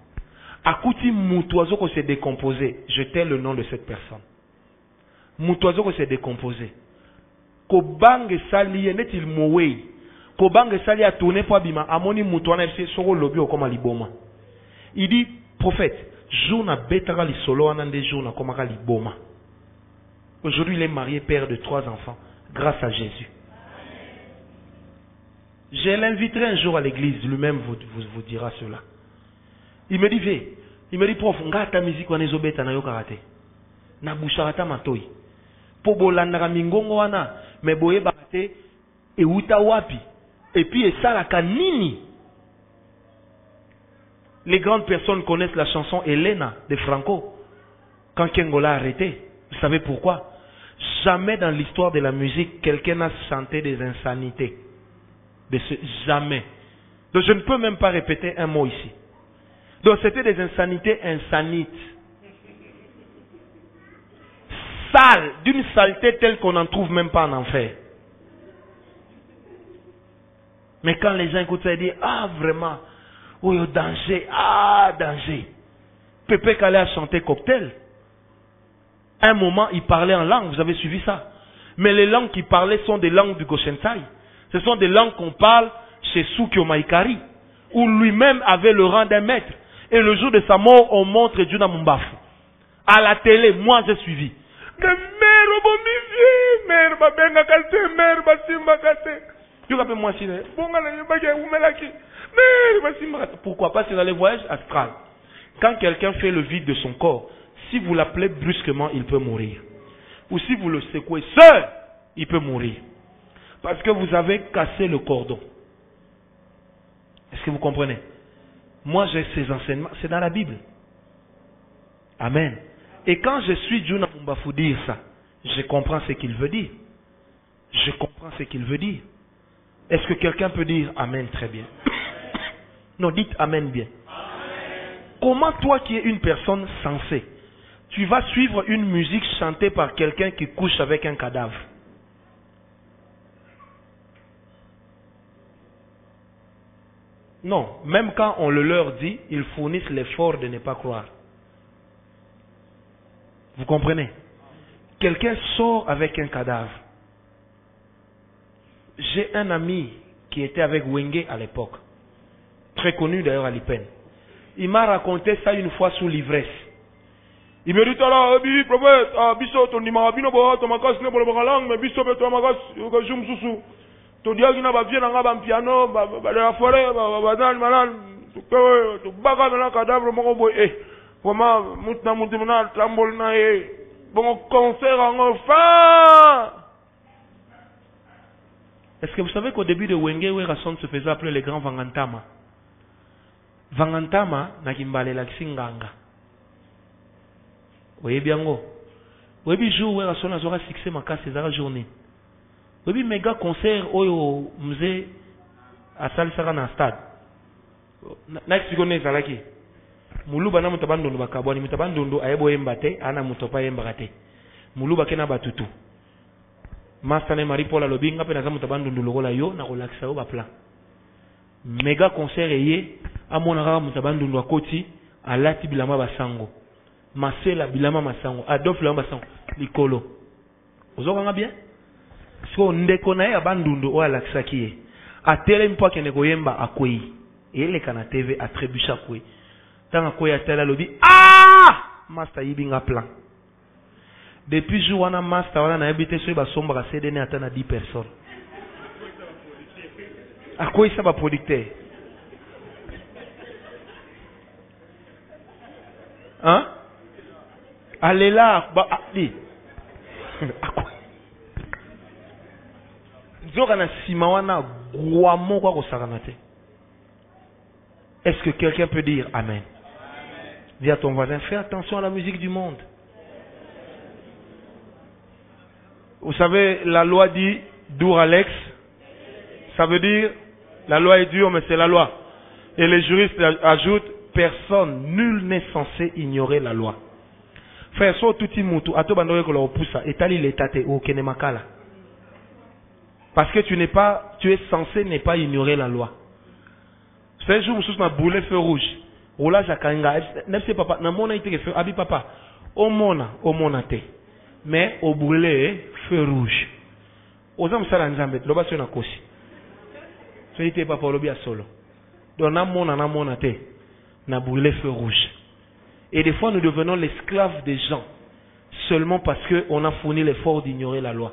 À côté, moutouazo qui s'est décomposé. Je tais le nom de cette personne. Moutouazo qui s'est décomposé. Kobang sali, n'est-il moué? Kobang sali a tourné pour Abima. Amoni moutouana fc soro lobby au comme liboma. Il dit, prophète, jour na betara li solo anande jour na komaka liboma. Aujourd'hui, il est marié, père de 3 enfants, grâce à Jésus. Je l'inviterai un jour à l'église, lui-même vous dira cela. Il me dit, prof, nga ta musique wana ezobeta na yo karate. Na busharata matoi. Po bolandaka mingongo wana, me boye bakate e uta wapi. Et puis esalaka nini. Les grandes personnes connaissent la chanson Elena de Franco. Quand Kengo l'a arrêté, vous savez pourquoi? Jamais dans l'histoire de la musique, quelqu'un n'a chanté des insanités. Jamais. Donc je ne peux même pas répéter un mot ici. Donc c'était des insanités insanites. Sales, d'une saleté telle qu'on n'en trouve même pas en enfer. Mais quand les gens écoutent ça, ils disent, ah vraiment, oh danger, ah danger. Pépé Calais a chanté Cocktail. À un moment, il parlait en langue, vous avez suivi ça. Mais les langues qu'il parlait sont des langues du Goshentai. Ce sont des langues qu'on parle chez Sukyo Maikari, où lui-même avait le rang d'un maître. Et le jour de sa mort, on montre Djuna Mumbafu. À la télé, moi j'ai suivi. Pourquoi? Parce que dans les voyages astrales, quand quelqu'un fait le vide de son corps, si vous l'appelez brusquement, il peut mourir. Ou si vous le secouez seul, il peut mourir. Parce que vous avez cassé le cordon. Est-ce que vous comprenez? Moi, j'ai ces enseignements. C'est dans la Bible. Amen. Et quand je suis Djuna Mumbafu dire ça, je comprends ce qu'il veut dire. Je comprends ce qu'il veut dire. Est-ce que quelqu'un peut dire Amen très bien? Non, dites Amen bien. Amen. Comment toi qui es une personne sensée, tu vas suivre une musique chantée par quelqu'un qui couche avec un cadavre? Non, même quand on le leur dit, ils fournissent l'effort de ne pas croire. Vous comprenez? Quelqu'un sort avec un cadavre. J'ai un ami qui était avec Wenge à l'époque, très connu d'ailleurs à l'IPEN. Il m'a raconté ça une fois sous l'ivresse. Il me dit, prophète, biso ton nima bino bo to makas ne bolo langue mais biso beto makas ko jum susu. To diagi na ba viena ngaba piano ba la forêt ba dan malal to baga na cadavre mo boy comment mutna mutimna trambol na bon concert en enfin. Est-ce que vous savez qu'au début de Wenge Werason se faisait appeler les grands Vangantama? Vangantama na kimbale la Singanga. Voyez bien go. Voyez jour Werason azora succès makasi ezara journée. Voyez méga concert oyo musée à Salisaka na stade. Na expliquer ezalaki. Muluba na mutabandondo bakabwani mutabandondo ayebo yembate ana mutopa yembakate. Muluba kena batutu. Mastane Marie Paul Lobinga pe na mutabandondo lokola yo na relaxa o ba plan. Méga concert eye amonaka mutabandondo akoti alati bilama basango. Masela bilama masango, Adolphe bilama basango likolo. Ozokanga bien? So ndeko na ya bandundu o alaksaki ye. Atele mpo akene koyemba akwei. Ele kana TV atrebucha kwe. Tanga koya tela lobi ah! master yibinga plan. Depuis jour on a master on a habité sur ba sombre à céder à 10 personnes. À quoi ça va producteur? Hein? Allez là, bah allez. À quoi? Zogana simawana guamo kwa kosakanate. Est-ce que quelqu'un peut dire Amen? Dis à ton voisin, fais attention à la musique du monde. Vous savez, la loi dit dur Alex. Ça veut dire, la loi est dure, mais c'est la loi. Et les juristes ajoutent, personne, nul n'est censé ignorer la loi. Frère, so tout imutu, ato bandore ko lo poussa, etali l'étate ou kenemakala. Parce que tu es censé ne pas ignorer la loi. Ce jour, je suis boulé feu rouge. Roulage à Kanga. N'est-ce pas papa? N'a mon été feu. Abi papa. Au mona te. Mais au brûlé feu rouge. Aux hommes ça l'enjambet. L'oba sur na kosi. Ce n'était pas pour l'obia solo. Donc na mona te. Na brûlé feu rouge. Et des fois nous devenons l'esclave des gens seulement parce que on a fourni l'effort d'ignorer la loi.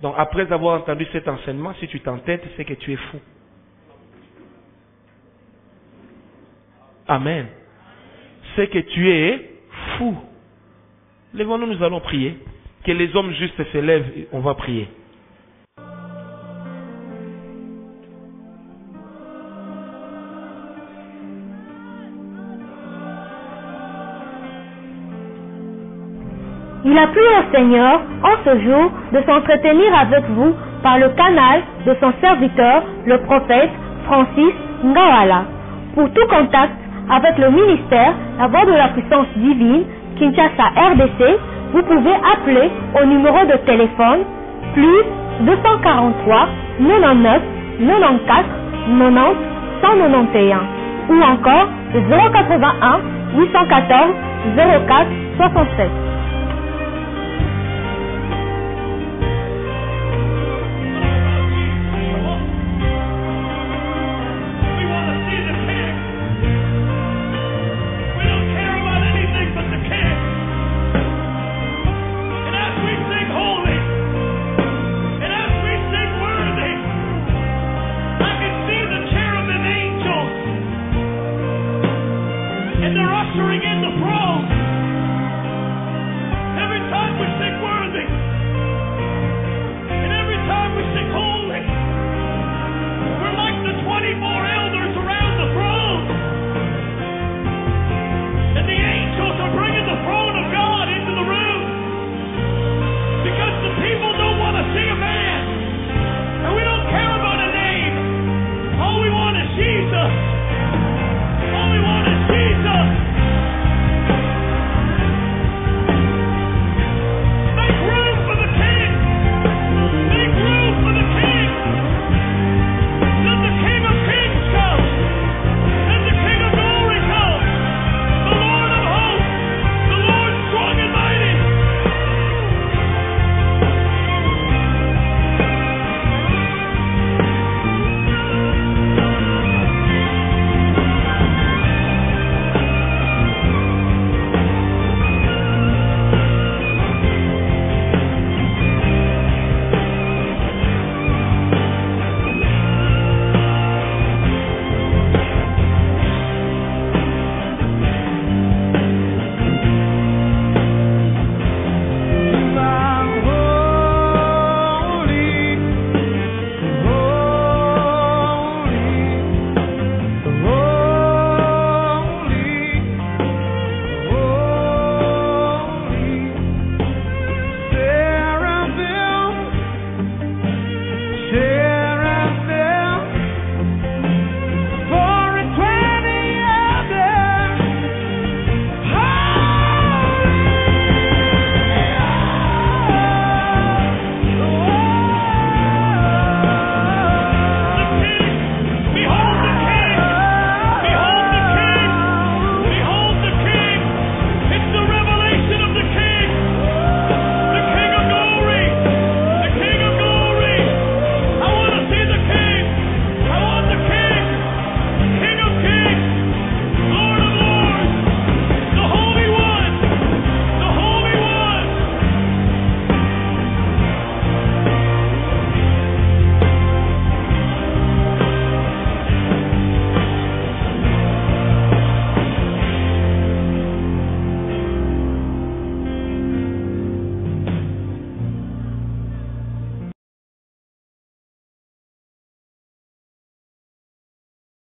Donc après avoir entendu cet enseignement, si tu t'entêtes, c'est que tu es fou. Amen. C'est que tu es fou. Lèvons-nous, nous allons prier. Que les hommes justes se lèvent et on va prier. Il a plu au Seigneur en ce jour de s'entretenir avec vous par le canal de son serviteur, le prophète Francis Ngawala. Pour tout contact avec le ministère, la voix de la puissance divine, Kinshasa RDC, vous pouvez appeler au numéro de téléphone plus 243 99 94 90 191 ou encore 081 814 04 67.